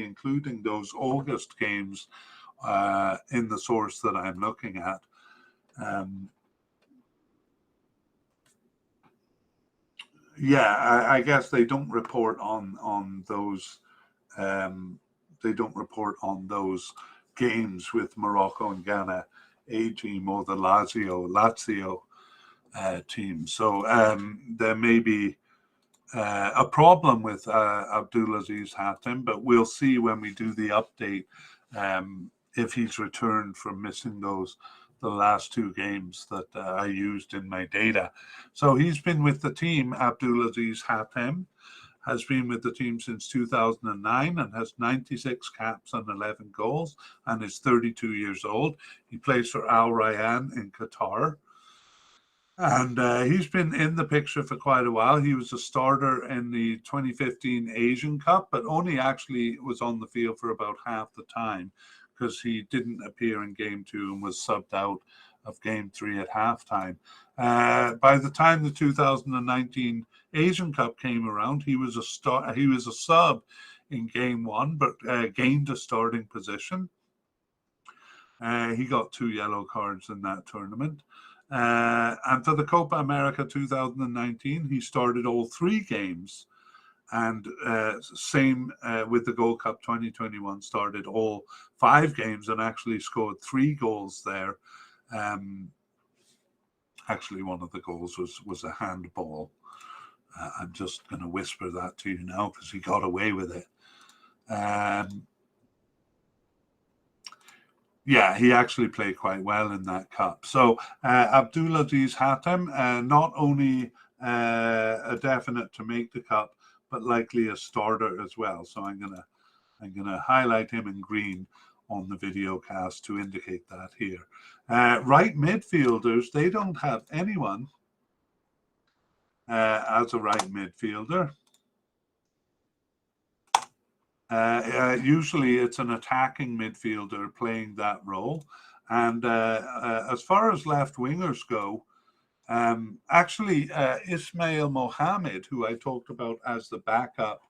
including those August games in the source that I'm looking at. I guess they don't report on those. They don't report on those games with Morocco and Ghana A team or the Lazio team. So there may be a problem with Abdulaziz Hatem, but we'll see when we do the update if he's returned from missing the last 2 games that I used in my data. So he's been with the team. Abdulaziz Hatem has been with the team since 2009 and has 96 caps and 11 goals and is 32 years old. He plays for Al Rayyan in Qatar. And he's been in the picture for quite a while. He was a starter in the 2015 Asian Cup, but only actually was on the field for about half the time because he didn't appear in Game 2 and was subbed out of Game 3 at halftime. By the time the 2019 Asian Cup came around, he was a sub in Game 1, but gained a starting position. He got 2 yellow cards in that tournament. And for the Copa America 2019, he started all 3 games. And same with the Gold Cup 2021, started all 5 games and actually scored 3 goals there. Actually, one of the goals was a handball. I'm just going to whisper that to you now because he got away with it. He actually played quite well in that cup. So Abdulaziz Hatem, not only a definite to make the cup, but likely a starter as well. So I'm gonna highlight him in green on the video cast to indicate that here. Right midfielders, they don't have anyone as a right midfielder. Usually it's an attacking midfielder playing that role. And as far as left wingers go, actually Ismail Mohammed, who I talked about as the backup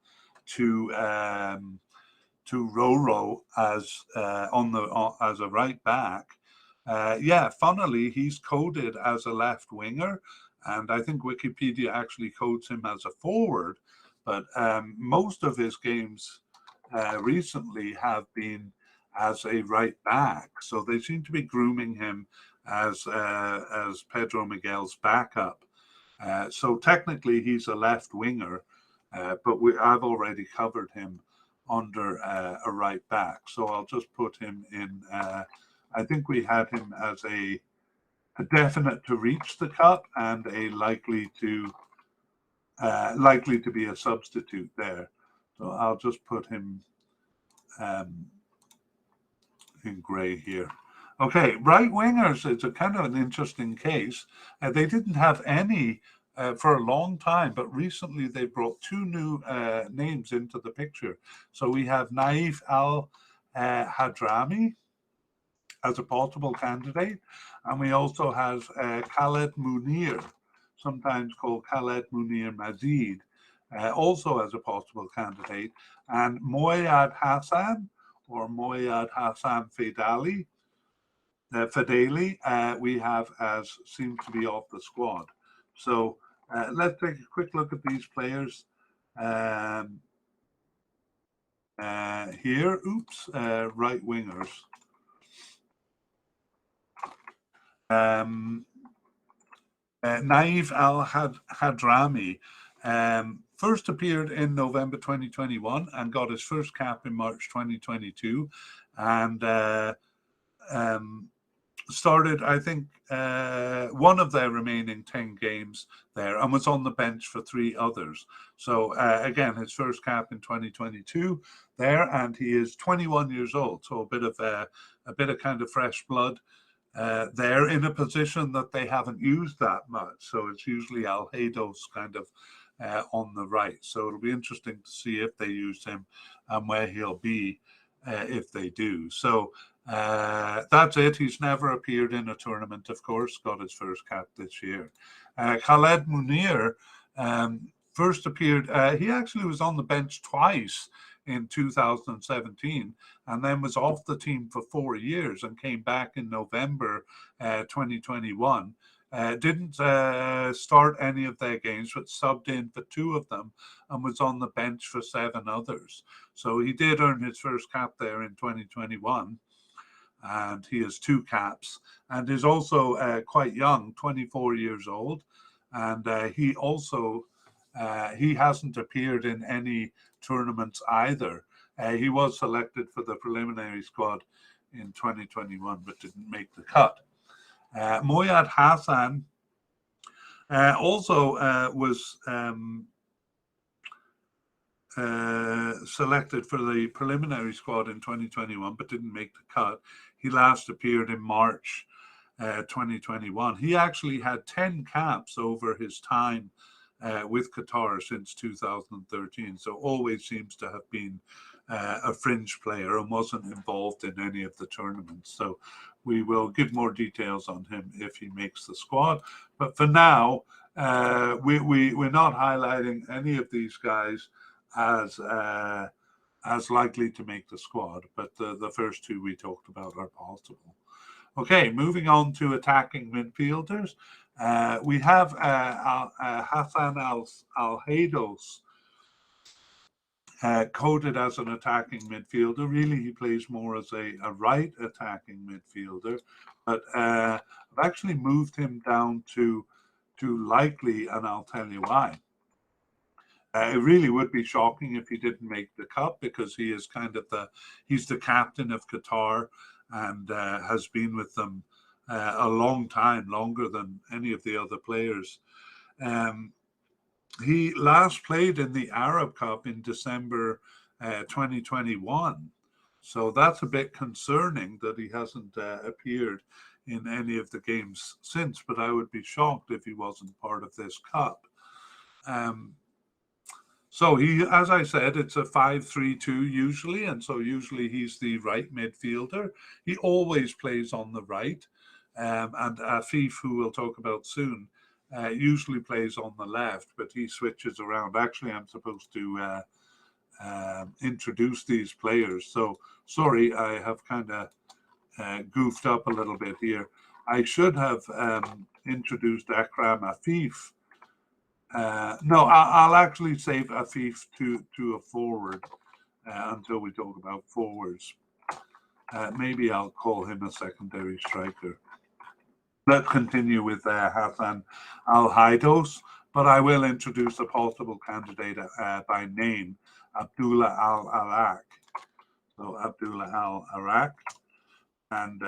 to Roro as as a right back, funnily he's coded as a left winger, and I think Wikipedia actually codes him as a forward, but most of his games recently have been as a right back, so they seem to be grooming him as Pedro Miguel's backup. So technically he's a left winger, but I've already covered him under a right back. So I'll just put him in. I think we had him as a definite to reach the cup and a likely to be a substitute there. So I'll just put him in gray here. Okay, right wingers, it's a kind of an interesting case. They didn't have any for a long time, but recently they brought 2 new names into the picture. So we have Naif Al-Hadrami as a possible candidate, and we also have Khaled Munir, sometimes called Khaled Munir Mazid, also as a possible candidate, and Moyad Hassan or Moyad Hassan Fadali, we have as seems to be off the squad. So let's take a quick look at these players here. Right wingers. Naif Al-Hadrami first appeared in November 2021 and got his first cap in March 2022, and started, I think, one of their remaining 10 games there and was on the bench for 3 others. So again, his first cap in 2022 there, and he is 21 years old, so a bit of kind of fresh blood they're in a position that they haven't used that much. So it's usually Alhedos kind of on the right. So it'll be interesting to see if they use him and where he'll be if they do. So that's it. He's never appeared in a tournament, of course, got his first cap this year. Khaled Munir first appeared, he actually was on the bench twice in 2017 and then was off the team for 4 years and came back in November 2021. Didn't start any of their games, but subbed in for 2 of them and was on the bench for 7 others. So he did earn his first cap there in 2021. And he has 2 caps and is also quite young, 24 years old. And he also, he hasn't appeared in any tournaments either. He was selected for the preliminary squad in 2021, but didn't make the cut. Moyad Hassan also was selected for the preliminary squad in 2021, but didn't make the cut. He last appeared in March 2021. He actually had 10 caps over his time with Qatar since 2013, so always seems to have been a fringe player and wasn't involved in any of the tournaments. So we will give more details on him if he makes the squad. But for now, we're not highlighting any of these guys as likely to make the squad, but the first 2 we talked about are possible. Okay, moving on to attacking midfielders. We have Hassan Alhedos coded as an attacking midfielder. Really, he plays more as a right attacking midfielder, but I've actually moved him down to likely, and I'll tell you why. It really would be shocking if he didn't make the cut, because he is kind of he's the captain of Qatar and has been with them a long time, longer than any of the other players. He last played in the Arab Cup in December 2021. So that's a bit concerning that he hasn't appeared in any of the games since, but I would be shocked if he wasn't part of this cup. So he, as I said, it's a 5-3-2 usually, and so usually he's the right midfielder. He always plays on the right, and Afif, who we'll talk about soon, usually plays on the left, but he switches around. Actually, I'm supposed to introduce these players. So sorry, I have kind of goofed up a little bit here. I should have introduced Akram Afif. No, I'll actually save Afif to a forward until we talk about forwards. Maybe I'll call him a secondary striker. Let's continue with Hassan Alhedos, but I will introduce a possible candidate by name, Abdullah Al-Arak. So Abdullah Al-Arak, and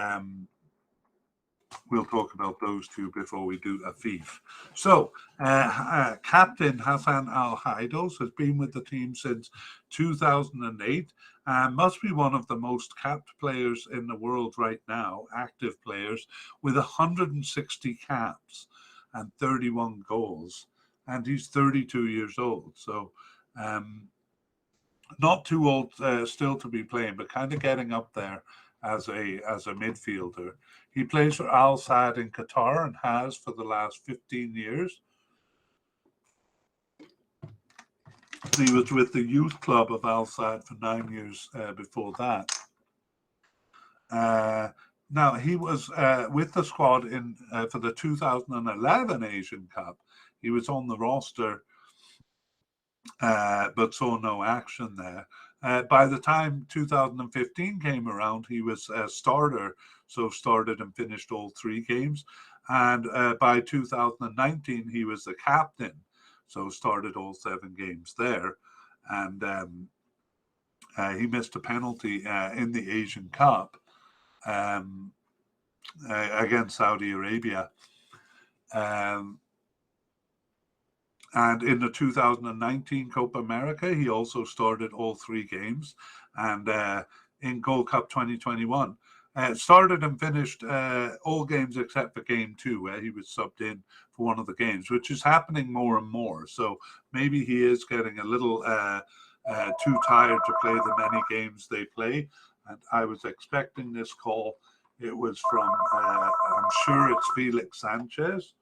we'll talk about those 2 before we do Afif. So Captain Hassan Alhedos has been with the team since 2008 and must be one of the most capped players in the world right now, active players, with 160 caps and 31 goals. And he's 32 years old. So not too old still to be playing, but kind of getting up there as a midfielder. He plays for Al Sadd in Qatar and has for the last 15 years. He was with the youth club of Al Sadd for 9 years before that. Now, he was with the squad for the 2011 Asian Cup. He was on the roster, but saw no action there. By the time 2015 came around, he was a starter, so started and finished all 3 games. And by 2019, he was the captain, so started all 7 games there. And he missed a penalty in the Asian Cup against Saudi Arabia. And in the 2019 Copa America, he also started all 3 games. And in Gold Cup 2021, Started and finished all games except for game 2, where he was subbed in for one of the games, which is happening more and more. So maybe he is getting a little too tired to play the many games they play. And I was expecting this call. It was from, I'm sure it's Felix Sanchez,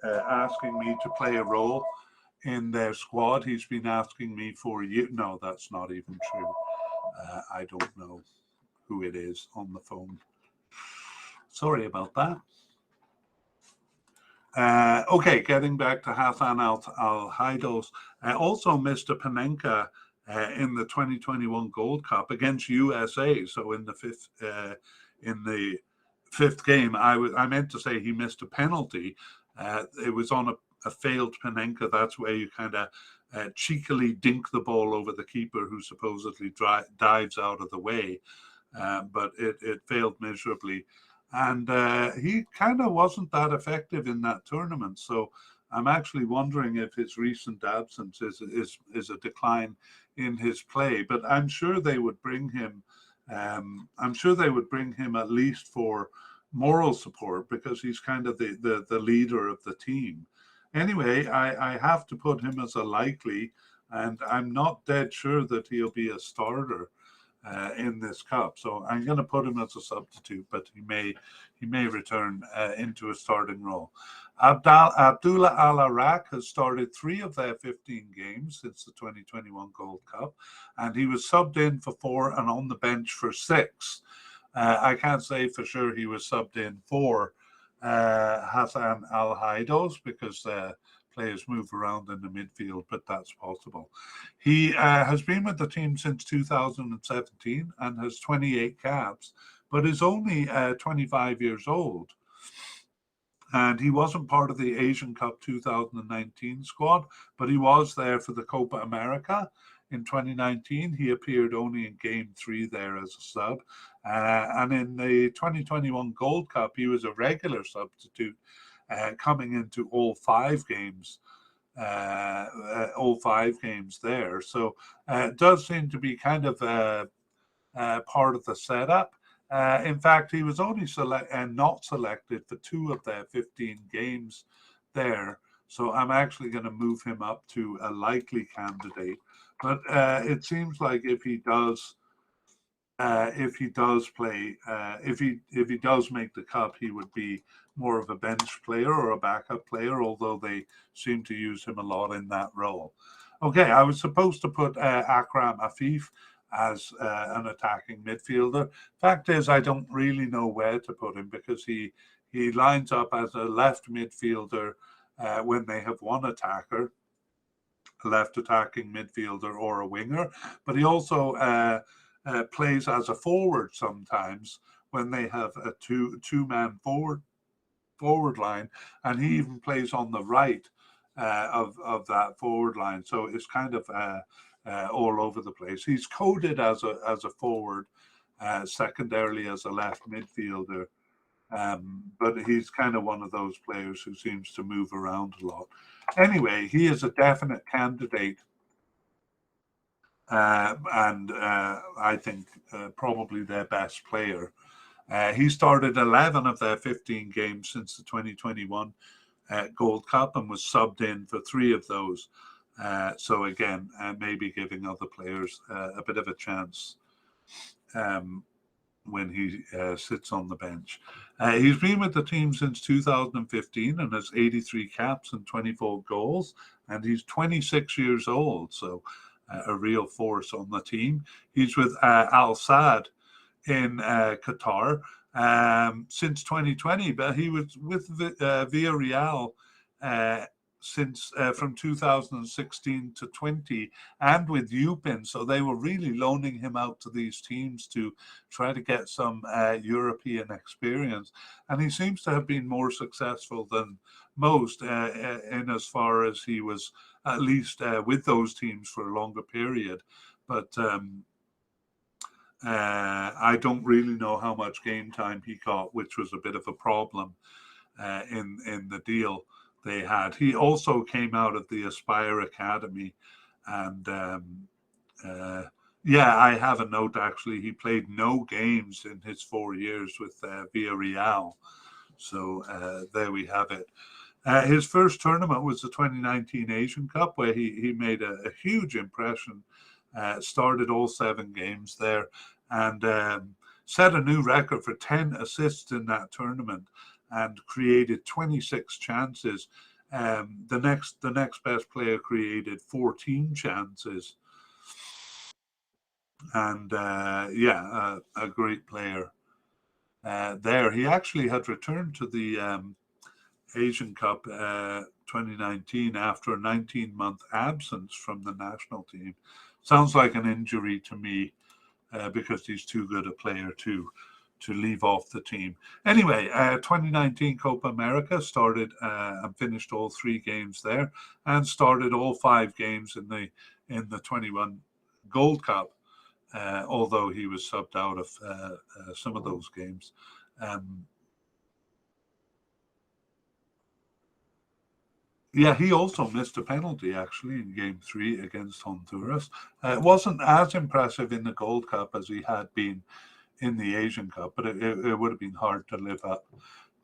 asking me to play a role in their squad. He's been asking me for you. No, that's not even true. I don't know who it is on the phone. Sorry about that. Okay, getting back to Hassan Al-Haidos. Also Mr. Panenka in the 2021 Gold Cup against USA. So in the fifth game, I meant to say he missed a penalty. It was on a failed Panenka. That's where you kind of cheekily dink the ball over the keeper, who supposedly dives out of the way. But it failed miserably. And he kind of wasn't that effective in that tournament. So I'm actually wondering if his recent absence is a decline in his play. But I'm sure they would bring him. I'm sure they would bring him at least for moral support, because he's kind of the leader of the team. Anyway, I have to put him as a likely, and I'm not dead sure that he'll be a starter in this cup. So I'm going to put him as a substitute, but he may return into a starting role. Abdullah Al-Arak has started 3 of their 15 games since the 2021 Gold Cup, and he was subbed in for 4 and on the bench for 6. I can't say for sure he was subbed in for Hassan Al-Haidos, because players move around in the midfield, but that's possible. He has been with the team since 2017 and has 28 caps, but is only 25 years old. And he wasn't part of the Asian Cup 2019 squad, but he was there for the Copa America in 2019. He appeared only in game 3 there as a sub. And in the 2021 Gold Cup, he was a regular substitute, coming into all 5 games. All 5 games there. So it does seem to be kind of part of the setup. In fact, he was only not selected for 2 of their 15 games there. So I'm actually going to move him up to a likely candidate. But it seems like if he does play, if he does make the cup, he would be more of a bench player or a backup player, although they seem to use him a lot in that role. Okay, I was supposed to put Akram Afif as an attacking midfielder. Fact is, I don't really know where to put him, because he lines up as a left midfielder when they have one attacker, a left attacking midfielder or a winger, but he also plays as a forward sometimes when they have a two-man forward line, and he even plays on the right of that forward line. So it's kind of all over the place. He's coded as a forward, secondarily as a left midfielder, but he's kind of one of those players who seems to move around a lot. Anyway, he is a definite candidate, and I think probably their best player. He started 11 of their 15 games since the 2021 Gold Cup and was subbed in for 3 of those. So again, maybe giving other players a bit of a chance when he sits on the bench. He's been with the team since 2015 and has 83 caps and 24 goals, and he's 26 years old, so a real force on the team. He's with Al Sadd in Qatar since 2020, but he was with Villarreal since from 2016 to 20, and with Upin. So they were really loaning him out to these teams to try to get some European experience. And he seems to have been more successful than most in as far as he was at least with those teams for a longer period. But I don't really know how much game time he got, which was a bit of a problem in the deal they had. He also came out of the Aspire Academy, and Yeah, I have a note actually. He played no games in his 4 years with Villarreal. So there we have it. His first tournament was the 2019 Asian Cup, where he made a huge impression. Started all 7 games there, and set a new record for 10 assists in that tournament, and created 26 chances. The next best player created 14 chances, and a great player there. He actually had returned to the Asian Cup 2019 after a 19-month absence from the national team. Sounds like an injury to me, because he's too good a player to leave off the team. Anyway, 2019 Copa America started and finished all 3 games there, and started all 5 games in the 21 Gold Cup. Although he was subbed out of some of those games. Um, Yeah, he also missed a penalty actually in game 3 against Honduras. It wasn't as impressive in the Gold Cup as he had been in the Asian Cup, but it would have been hard to live up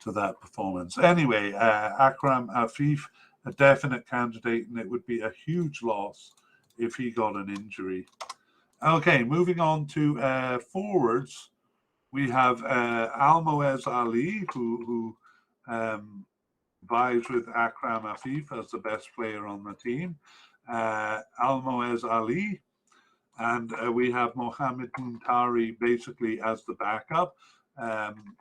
to that performance. Anyway, Akram Afif, a definite candidate, and it would be a huge loss if he got an injury. Okay, moving on to forwards, we have Almoez Ali, who um, vies with Akram Afif as the best player on the team. Almoez Ali, and we have Mohamed Muntari basically as the backup, um,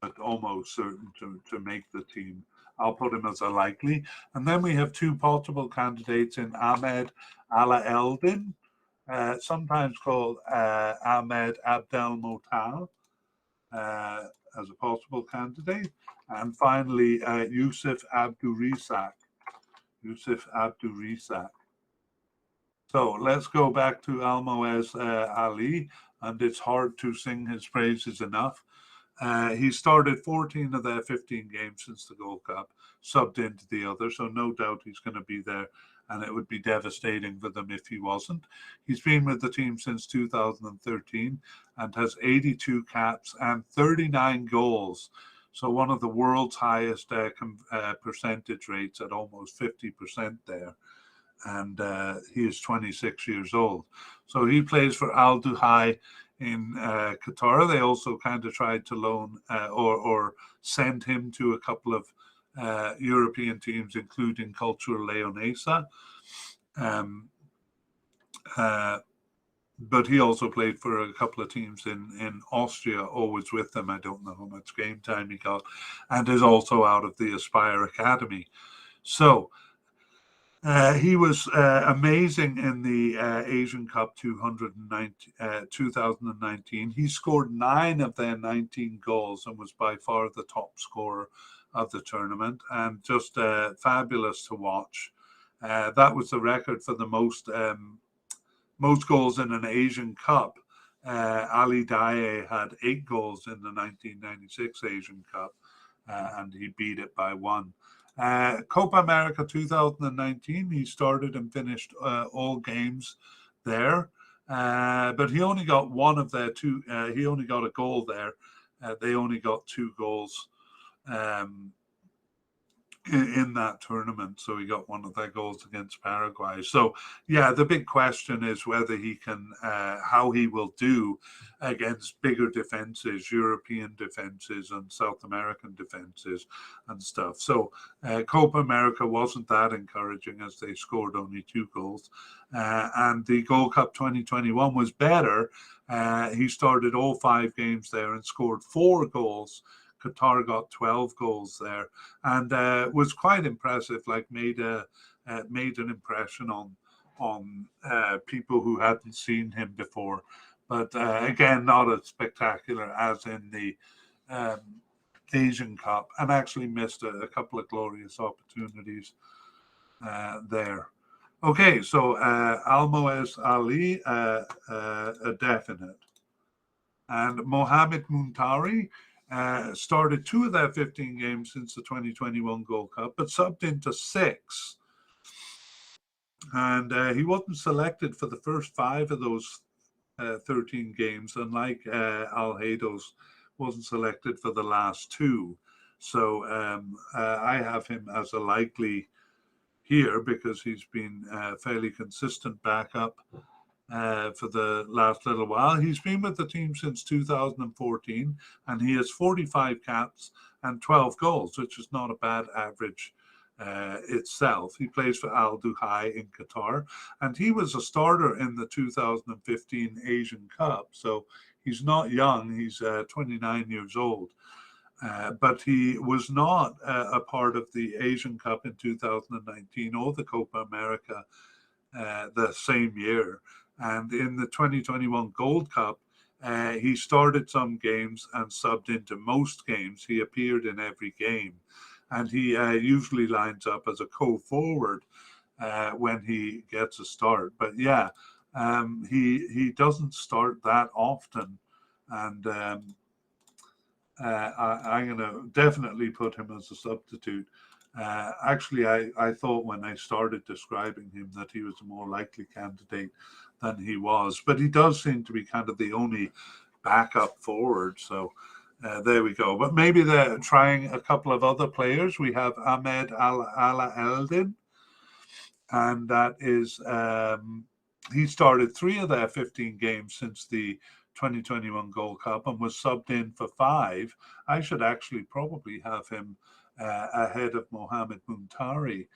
but almost certain to make the team. I'll put him as a likely. And then we have 2 possible candidates in Ahmed Ala Eldin, sometimes called Ahmed Abdel Motal, uh, as a possible candidate. And finally, Yusuf Abdurisak. Yusuf Abdurisak. So let's go back to Almoez Ali, and it's hard to sing his praises enough. He started 14 of their 15 games since the Gold Cup, subbed into the other, so no doubt he's going to be there, and it would be devastating for them if he wasn't. He's been with the team since 2013 and has 82 caps and 39 goals. So one of the world's highest percentage rates at almost 50% there. And he is 26 years old. So he plays for Al Duhai in Qatar. They also kind of tried to loan or send him to a couple of European teams, including Cultural Leonesa. Um, uh, but he also played for a couple of teams in Austria, always with them. I don't know how much game time he got, and is also out of the Aspire Academy. So he was amazing in the Asian Cup 2019. He scored 9 of their 19 goals and was by far the top scorer of the tournament, and just fabulous to watch. That was the record for the most goals in an Asian Cup. Ali Daye had 8 goals in the 1996 Asian Cup, and he beat it by 1. Copa America 2019, he started and finished all games there, but he only got one of their 2. He only got a goal there. They only got 2 goals. In that tournament, so he got one of their goals against Paraguay. So yeah, the big question is whether he can, how he will do against bigger defenses, European defenses and South American defenses and stuff. So Copa America wasn't that encouraging, as they scored only 2 goals, and the Gold Cup 2021 was better. He started all 5 games there and scored 4 goals. Qatar got 12 goals there, and was quite impressive. Like made an impression on people who hadn't seen him before. But again, not as spectacular as in the um, Asian Cup, and actually missed a couple of glorious opportunities there. Okay, so Almoez Ali, a definite. And Mohamed Muntari started 2 of their 15 games since the 2021 Gold Cup, but subbed into 6. And he wasn't selected for the first 5 of those 13 games, unlike Al-Hados wasn't selected for the last 2. So I have him as a likely here because he's been fairly consistent backup for the last little while. He's been with the team since 2014, and he has 45 caps and 12 goals, which is not a bad average itself. He plays for Al Duhai in Qatar, and he was a starter in the 2015 Asian Cup. So he's not young, he's 29 years old. But he was not a part of the Asian Cup in 2019 or the Copa America the same year. And in the 2021 Gold Cup, he started some games and subbed into most games. He appeared in every game. And he usually lines up as a co-forward when he gets a start. But yeah, he doesn't start that often. And I'm going to definitely put him as a substitute. Actually, I thought when I started describing him that he was a more likely candidate than he was, but he does seem to be kind of the only backup forward. So there we go. But maybe they're trying a couple of other players. We have Ahmed Ala Eldin, and that is he started 3 of their 15 games since the 2021 Gold Cup and was subbed in for 5. I should actually probably have him ahead of Mohamed Muntari.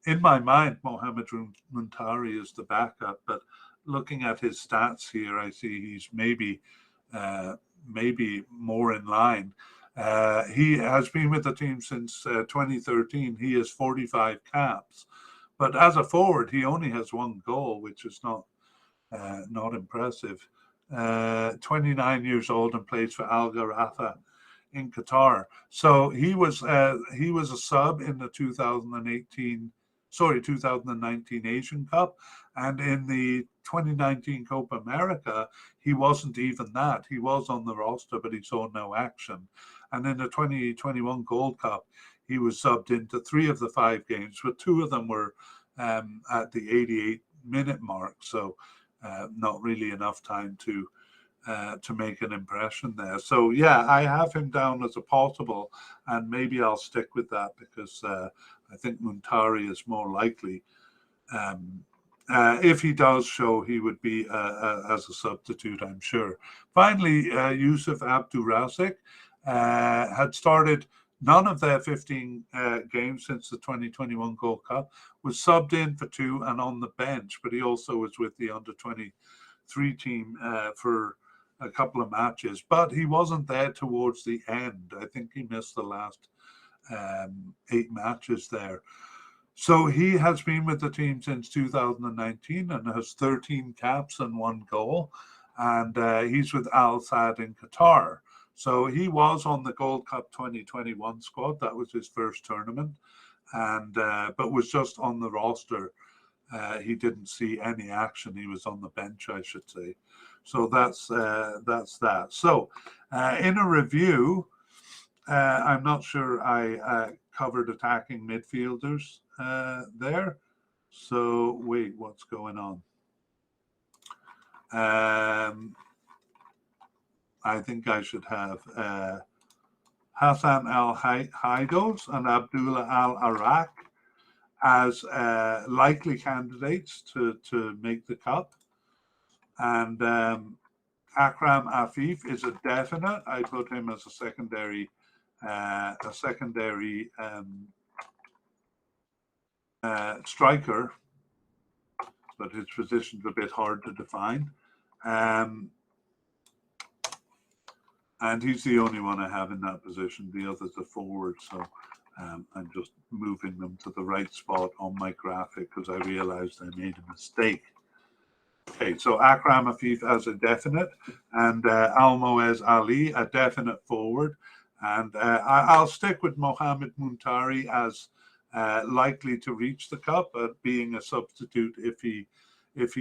In my mind, Mohamed Muntari is the backup, but looking at his stats here, I see he's maybe more in line. He has been with the team since 2013. He has 45 caps, but as a forward, he only has 1 goal, which is not impressive. 29 years old and plays for Al Gharafa in Qatar. So he was a sub in the 2019 Asian Cup, and in the 2019 Copa America, he wasn't even that. He was on the roster, but he saw no action. And in the 2021 Gold Cup, he was subbed into 3 of the 5 games, but 2 of them were at the 88-minute mark. So not really enough time to make an impression there. So yeah, I have him down as a possible, and maybe I'll stick with that because I think Muntari is more likely. If he does show, he would be as a substitute, I'm sure. Finally, Yusuf Abdurazik had started none of their 15 games since the 2021 Gold Cup, was subbed in for 2 and on the bench, but he also was with the under-23 team for a couple of matches, but he wasn't there towards the end. I think he missed the last 8 matches there. So he has been with the team since 2019 and has 13 caps and 1 goal, and he's with Al Sadd in Qatar. So he was on the Gold Cup 2021 squad. That was his first tournament, and but was just on the roster. He didn't see any action. He was on the bench, I should say. So that's that. So in a review, I'm not sure I covered attacking midfielders there. So wait, what's going on? I think I should have Hassan Al Haidos and Abdullah Al Arak as likely candidates to make the cut. And Akram Afif is a definite. I put him as a secondary striker, but his position's a bit hard to define. And he's the only one I have in that position. The others are forward, so I'm just moving them to the right spot on my graphic because I realized I made a mistake. Okay, so Akram Afif as a definite, and Almoez Ali a definite forward, and I'll stick with Mohamed Muntari as likely to reach the cup, being a substitute if he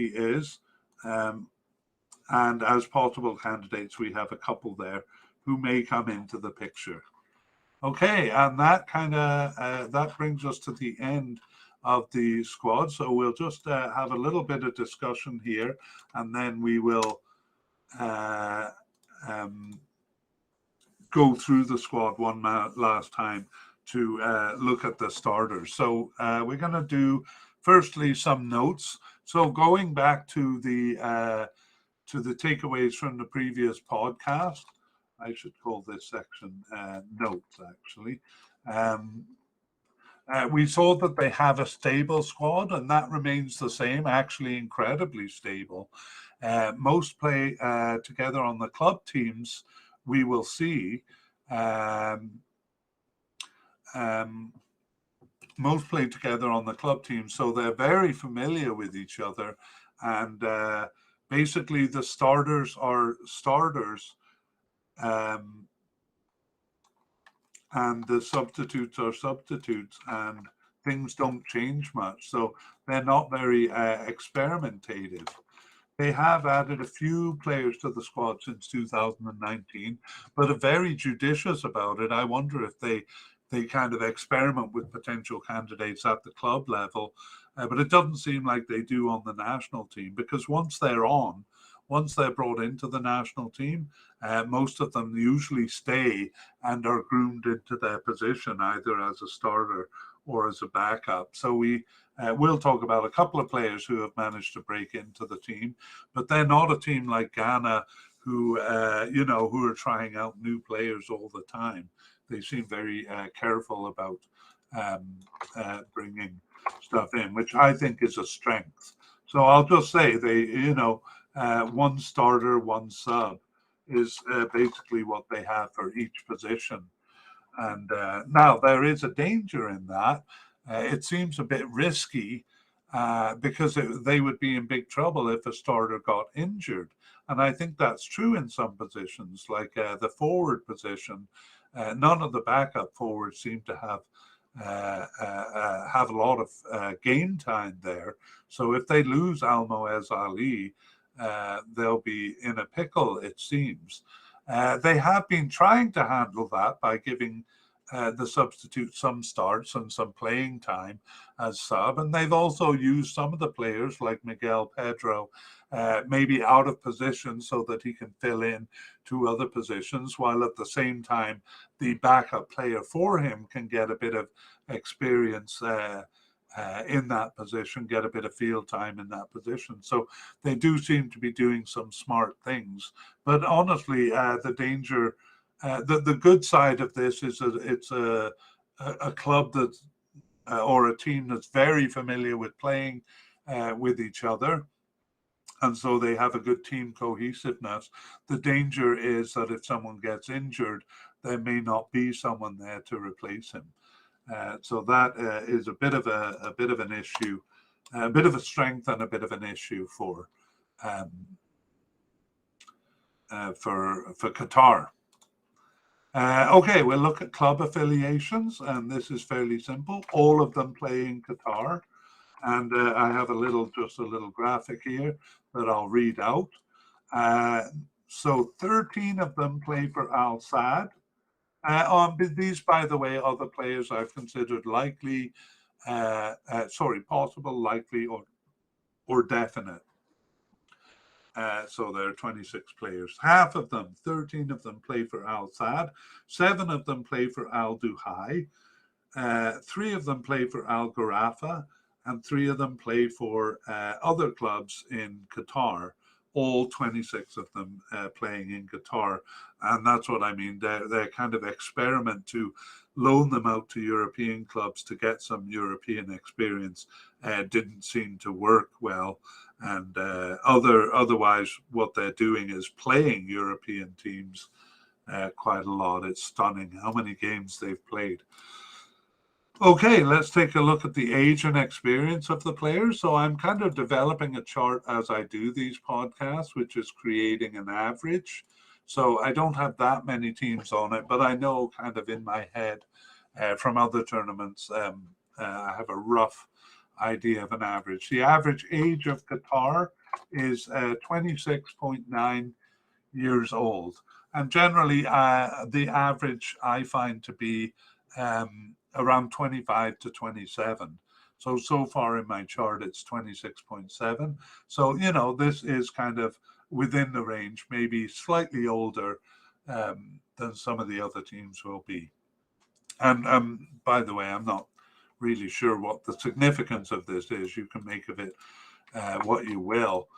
is. And as possible candidates, we have a couple there who may come into the picture. Okay, and that that brings us to the end of the squad. So we'll just have a little bit of discussion here, and then we will uh, um, go through the squad one last time to look at the starters. So we're going to do firstly some notes. So going back to the takeaways from the previous podcast, I should call this section notes actually. Um, we saw that they have a stable squad, and that remains the same, actually incredibly stable. Most play together on the club teams, we will see. Um, um, Most play together on the club team, so they're very familiar with each other. And basically, the starters are starters. Um, and the substitutes are substitutes, and things don't change much. So they're not very experimentative. They have added a few players to the squad since 2019, but are very judicious about it. I wonder if they kind of experiment with potential candidates at the club level, but it doesn't seem like they do on the national team, because once they're brought into the national team, most of them usually stay and are groomed into their position either as a starter or as a backup. So we'll talk about a couple of players who have managed to break into the team, but they're not a team like Ghana who who are trying out new players all the time. They seem very careful about bringing stuff in, which I think is a strength. So I'll just say one starter, one sub is basically what they have for each position. And now there is a danger in that. It seems a bit risky because they would be in big trouble if a starter got injured. And I think that's true in some positions, like the forward position. None of the backup forwards seem to have a lot of game time there. So if they lose Almoez Ali, they'll be in a pickle, it seems. They have been trying to handle that by giving the substitute some starts and some playing time as sub. And they've also used some of the players like Miguel Pedro, maybe out of position so that he can fill in to other positions, while at the same time, the backup player for him can get a bit of experience in that position, get a bit of field time in that position. So they do seem to be doing some smart things. But honestly, the danger, the good side of this is that it's a club that or a team that's very familiar with playing with each other. And so they have a good team cohesiveness. The danger is that if someone gets injured, there may not be someone there to replace him. So that is a bit of an issue, a bit of a strength and a bit of an issue um, for Qatar. Okay, we'll look at club affiliations, and this is fairly simple. All of them play in Qatar, and I have just a little graphic here that I'll read out. So 13 of them play for Al Sadd. These, by the way, are the players I've considered likely, possible, likely, or definite. So there are 26 players. Half of them, 13 of them, play for Al Sadd. 7 of them play for Al Duhai. 3 of them play for Al Gharafa, and 3 of them play for other clubs in Qatar. All 26 of them playing in Qatar, and that's what I mean. They're kind of experiment to loan them out to European clubs to get some European experience. Didn't seem to work well, and otherwise, what they're doing is playing European teams quite a lot. It's stunning how many games they've played. Okay, let's take a look at the age and experience of the players. So I'm kind of developing a chart as I do these podcasts, which is creating an average. So I don't have that many teams on it, but I know kind of in my head from other tournaments, I have a rough idea of an average. The average age of Qatar is 26.9 years old. And generally, the average I find to be around 25 to 27. So far in my chart, it's 26.7. So, this is kind of within the range, maybe slightly older than some of the other teams will be. And by the way, I'm not really sure what the significance of this is. You can make of it what you will.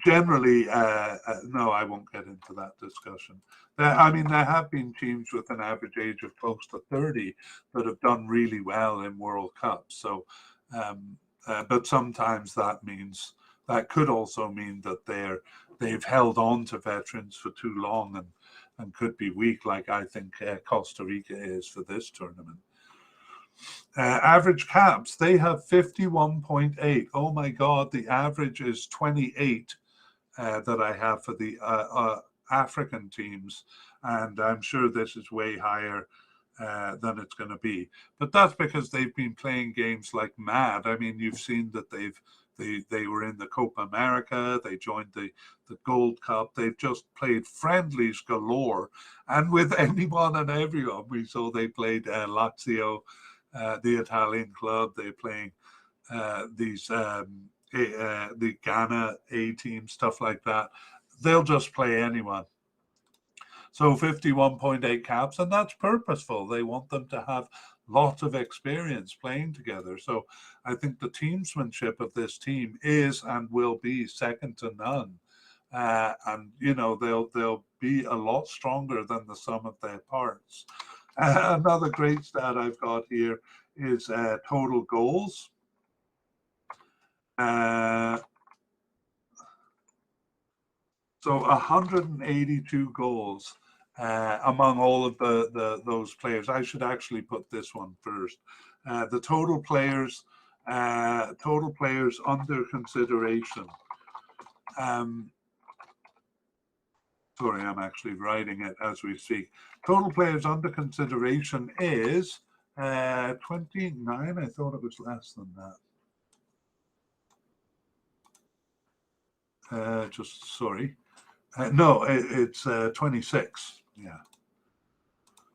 Generally, no, I won't get into that discussion. There have been teams with an average age of close to 30 that have done really well in World Cups. So, but sometimes that could also mean that they've held on to veterans for too long and could be weak, like I think Costa Rica is for this tournament. Average caps, they have 51.8. Oh my God, the average is 28 that I have for the African teams. And I'm sure this is way higher than it's going to be. But that's because they've been playing games like mad. I mean, you've seen that they were in the Copa America, they joined the Gold Cup, they've just played friendlies galore. And with anyone and everyone, we saw they played Lazio, the Italian club, they're playing the Ghana A team, stuff like that. They'll just play anyone. So 51.8 caps, and that's purposeful. They want them to have lots of experience playing together. So I think the teamsmanship of this team is and will be second to none. And they'll be a lot stronger than the sum of their parts. Another great stat I've got here is total goals. So 182 goals among all of those players. I should actually put this one first. The total players under consideration. Sorry, I'm actually writing it as we speak. Total players under consideration is 29. I thought it was less than that. Sorry. No, it's 26. Yeah.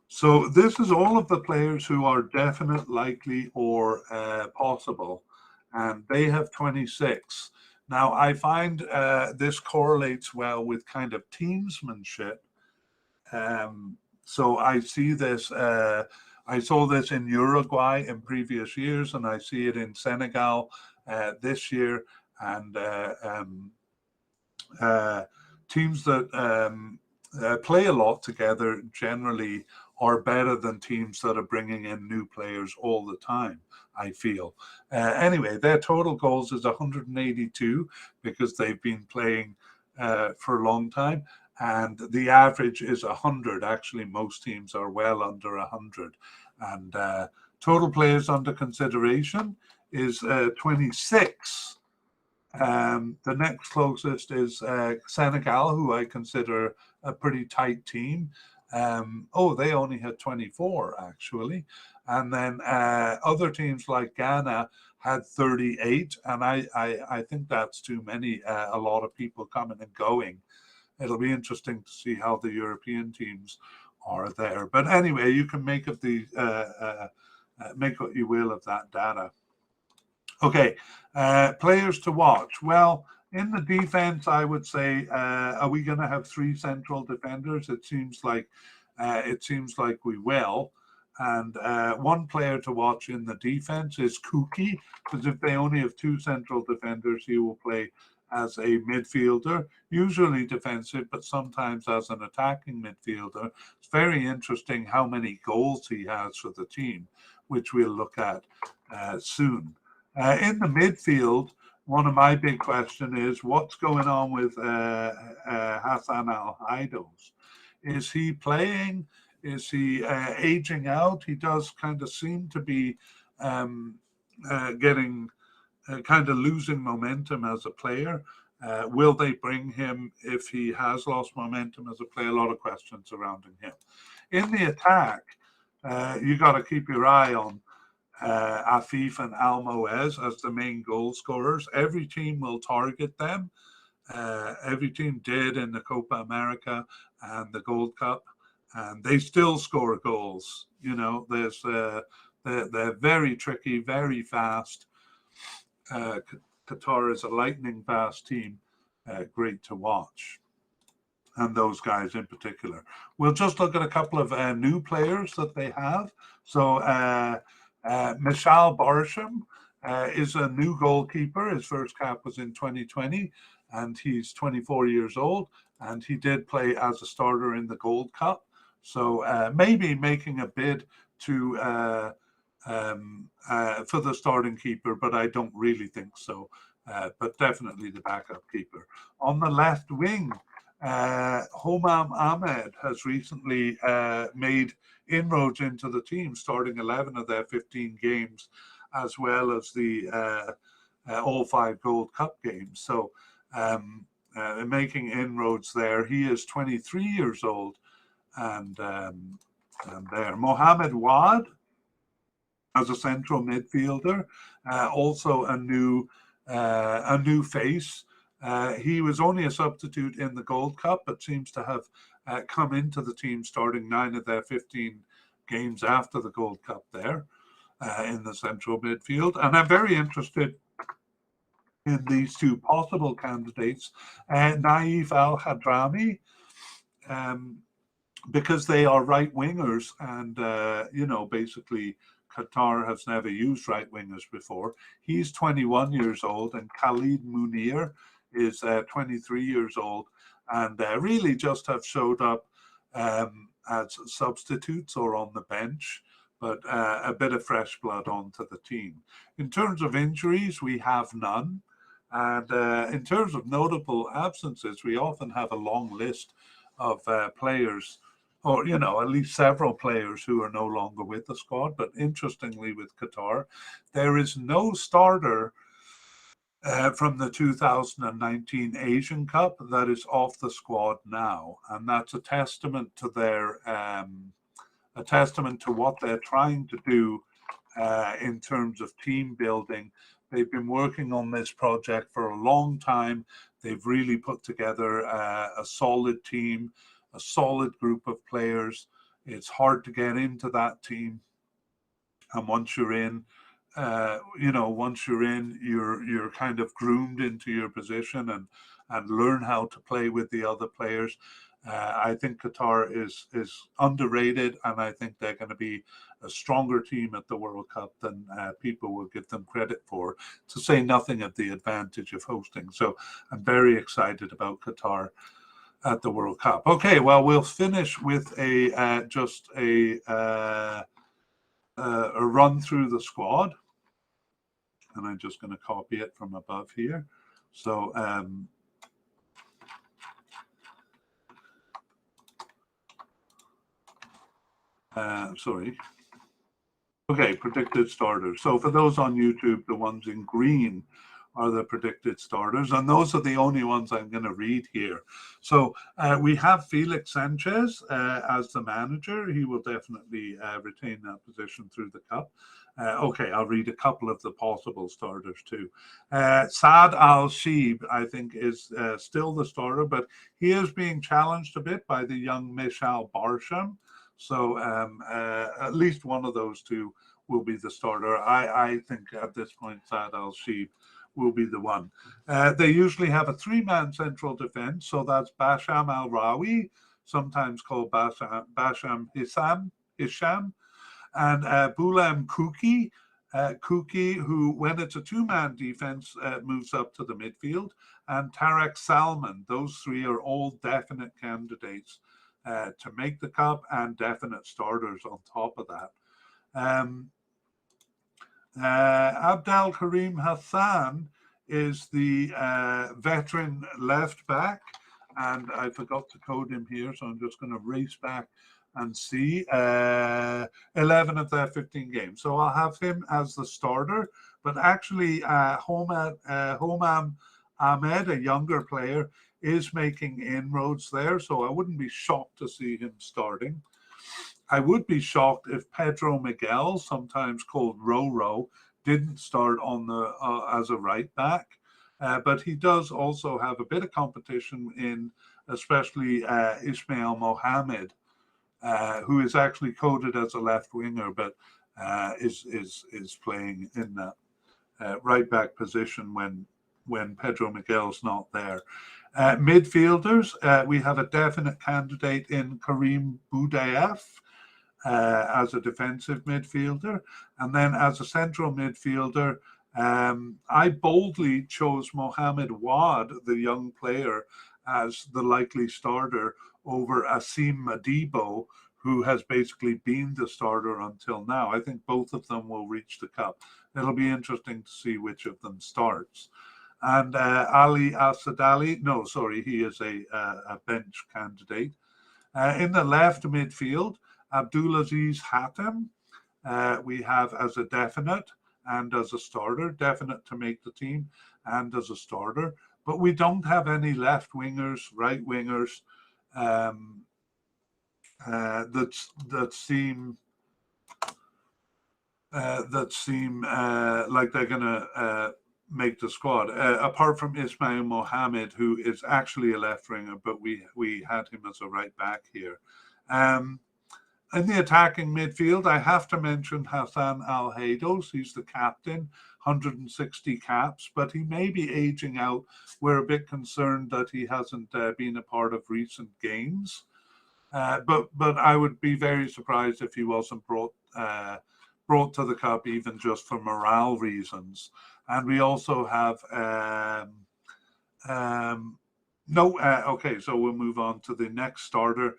So this is all of the players who are definite, likely, or possible, and they have 26. Now, I find this correlates well with kind of teamsmanship. So I see this. I saw this in Uruguay in previous years, and I see it in Senegal this year, and teams that play a lot together generally are better than teams that are bringing in new players all the time, I feel. Anyway, their total goals is 182 because they've been playing for a long time, and the average is 100. Actually, most teams are well under 100. And total players under consideration is 26. The next closest is Senegal, who I consider a pretty tight team. They only had 24, actually. And then other teams like Ghana had 38, and I think that's too many, a lot of people coming and going. It'll be interesting to see how the European teams are there. But anyway, you can make of the make what you will of that data. Okay, players to watch. Well, in the defense, I would say, are we going to have three central defenders? It seems like we will. And one player to watch in the defense is Kuki, because if they only have two central defenders, he will play as a midfielder, usually defensive, but sometimes as an attacking midfielder. It's very interesting how many goals he has for the team, which we'll look at soon. In the midfield, one of my big questions is what's going on with Hassan Al-Haidos? Is he playing? Is he aging out? He does kind of seem to be getting kind of losing momentum as a player. Will they bring him if he has lost momentum as a player? A lot of questions surrounding him. In the attack, you got to keep your eye on Afif and Almoez as the main goal scorers. Every team will target them. every team did in the Copa America and the Gold Cup, and they still score goals. You know, they're very tricky, very fast. Qatar is a lightning fast team, great to watch, and those guys in particular. We'll just look at a couple of new players that they have. So Mishal Barsham is a new goalkeeper. His first cap was in 2020, and he's 24 years old, and he did play as a starter in the Gold Cup. So maybe making a bid to for the starting keeper, but I don't really think so. But definitely the backup keeper. On the left wing, Homam Ahmed has recently made inroads into the team, starting 11 of their 15 games, as well as the all 5 Gold Cup games. So making inroads there. He is 23 years old, and there. Mohamed Wad as a central midfielder, also a new face. He was only a substitute in the Gold Cup, but seems to have come into the team starting 9 of their 15 games after the Gold Cup there in the central midfield. And I'm very interested in these 2 possible candidates, Naif Al-Hadrami, because they are right wingers, and basically Qatar has never used right wingers before. He's 21 years old, and Khalid Munir is 23 years old, and really just have showed up as substitutes or on the bench, but a bit of fresh blood onto the team. In terms of injuries, we have none. And in terms of notable absences, we often have a long list of players, or, at least several players who are no longer with the squad. But interestingly, with Qatar, there is no starter from the 2019 Asian Cup that is off the squad now. And that's a testament to what they're trying to do in terms of team building. They've been working on this project for a long time. They've really put together a solid team, a solid group of players. It's hard to get into that team, and once you're in, you're kind of groomed into your position and learn how to play with the other players. I think Qatar is underrated, and I think they're going to be a stronger team at the World Cup than people will give them credit for, to say nothing of the advantage of hosting. So I'm very excited about Qatar at the World Cup. Okay, well, we'll finish with a run through the squad, and I'm just going to copy it from above here. So sorry. Okay, predicted starters. So for those on YouTube, the ones in green are the predicted starters, and those are the only ones I'm going to read here. So we have Felix Sanchez as the manager. He will definitely retain that position through the cup. Okay, I'll read a couple of the possible starters too. Saad Al-Sheeb, I think, is still the starter, but he is being challenged a bit by the young Mishal Barsham. So at least one of those 2 will be the starter. I think at this point, Saad Al-Sheeb will be the one. They usually have a 3-man central defense. So that's Basham Al-Rawi, sometimes called Basham Hisham, and Bulam Kuki, who, when it's a 2-man defense, moves up to the midfield, and Tarek Salman. Those 3 are all definite candidates to make the cup, and definite starters on top of that. Abdel Karim Hassan is the veteran left back, and I forgot to code him here, so I'm just going to race back and see 11 of their 15 games. So I'll have him as the starter, but actually Homam Ahmed, a younger player, is making inroads there, so I wouldn't be shocked to see him starting. I would be shocked if Pedro Miguel, sometimes called Roro, didn't start on the as a right back. but he does also have a bit of competition in especially Ismail Mohammed, who is actually coded as a left winger, but is playing in that right back position when Pedro Miguel's not there. Midfielders, we have a definite candidate in Karim Boudayeff as a defensive midfielder. And then as a central midfielder, I boldly chose Mohamed Wad, the young player, as the likely starter over Asim Madibo, who has basically been the starter until now. I think both of them will reach the cup. It'll be interesting to see which of them starts. And Ali Asadali, no, sorry, he is a bench candidate. In the left midfield, Abdulaziz Hatem, we have as a definite and as a starter, definite to make the team and as a starter. But we don't have any left wingers, right wingers that seem like they're going to make the squad. Apart from Ismail Mohammed, who is actually a left winger, but we had him as a right back here. In the attacking midfield, I have to mention Hassan Al-Haydos. He's the captain, 160 caps, but he may be aging out. We're a bit concerned that he hasn't been a part of recent games. But I would be very surprised if he wasn't brought to the cup, even just for morale reasons. And we also have okay, so we'll move on to the next starter.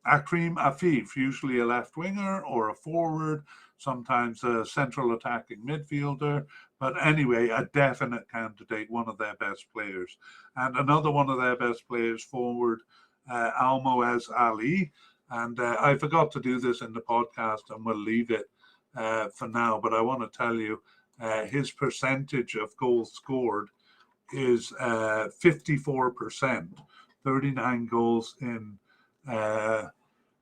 Akrim Afif, usually a left winger or a forward, sometimes a central attacking midfielder, but anyway, a definite candidate, one of their best players. And another one of their best players forward, Almoez Ali. And I forgot to do this in the podcast, and we'll leave it for now, but I want to tell you his percentage of goals scored is 54%, 39 goals in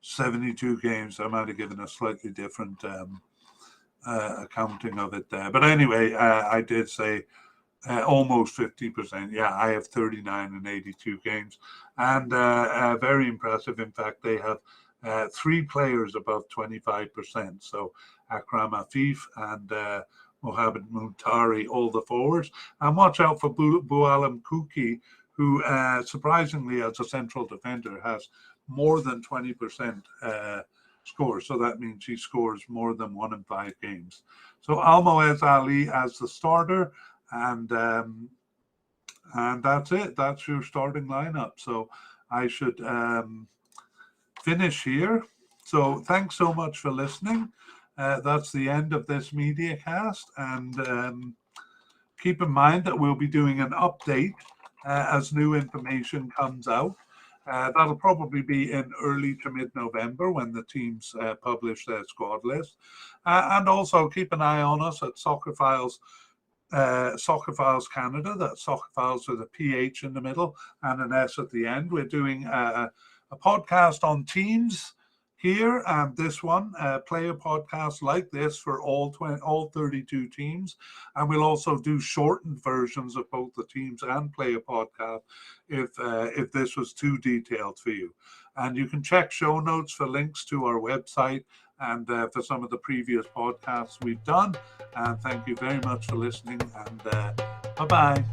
72 games. I might have given a slightly different accounting of it there. But anyway, I did say almost 50%. Yeah, I have 39 in 82 games. And very impressive. In fact, they have 3 players above 25%. So Akram Afif and Mohamed Muntari, all the forwards. And watch out for Boualam Kouki, who surprisingly, as a central defender, has more than 20% score. So that means he scores more than 1 in 5 games. So Almoez Ali as the starter, and that's it. That's your starting lineup. So I should finish here. So thanks so much for listening. That's the end of this mediacast, and keep in mind that we'll be doing an update as new information comes out. That'll probably be in early to mid-November when the teams publish their squad list. And also keep an eye on us at soccerphiles Canada. That's soccerphiles with a PH in the middle and an S at the end. We're doing a podcast on teams here, and this one, player podcast like this for all 32 teams. And we'll also do shortened versions of both the teams and player podcast if this was too detailed for you. And you can check show notes for links to our website and for some of the previous podcasts we've done. And thank you very much for listening, and bye-bye.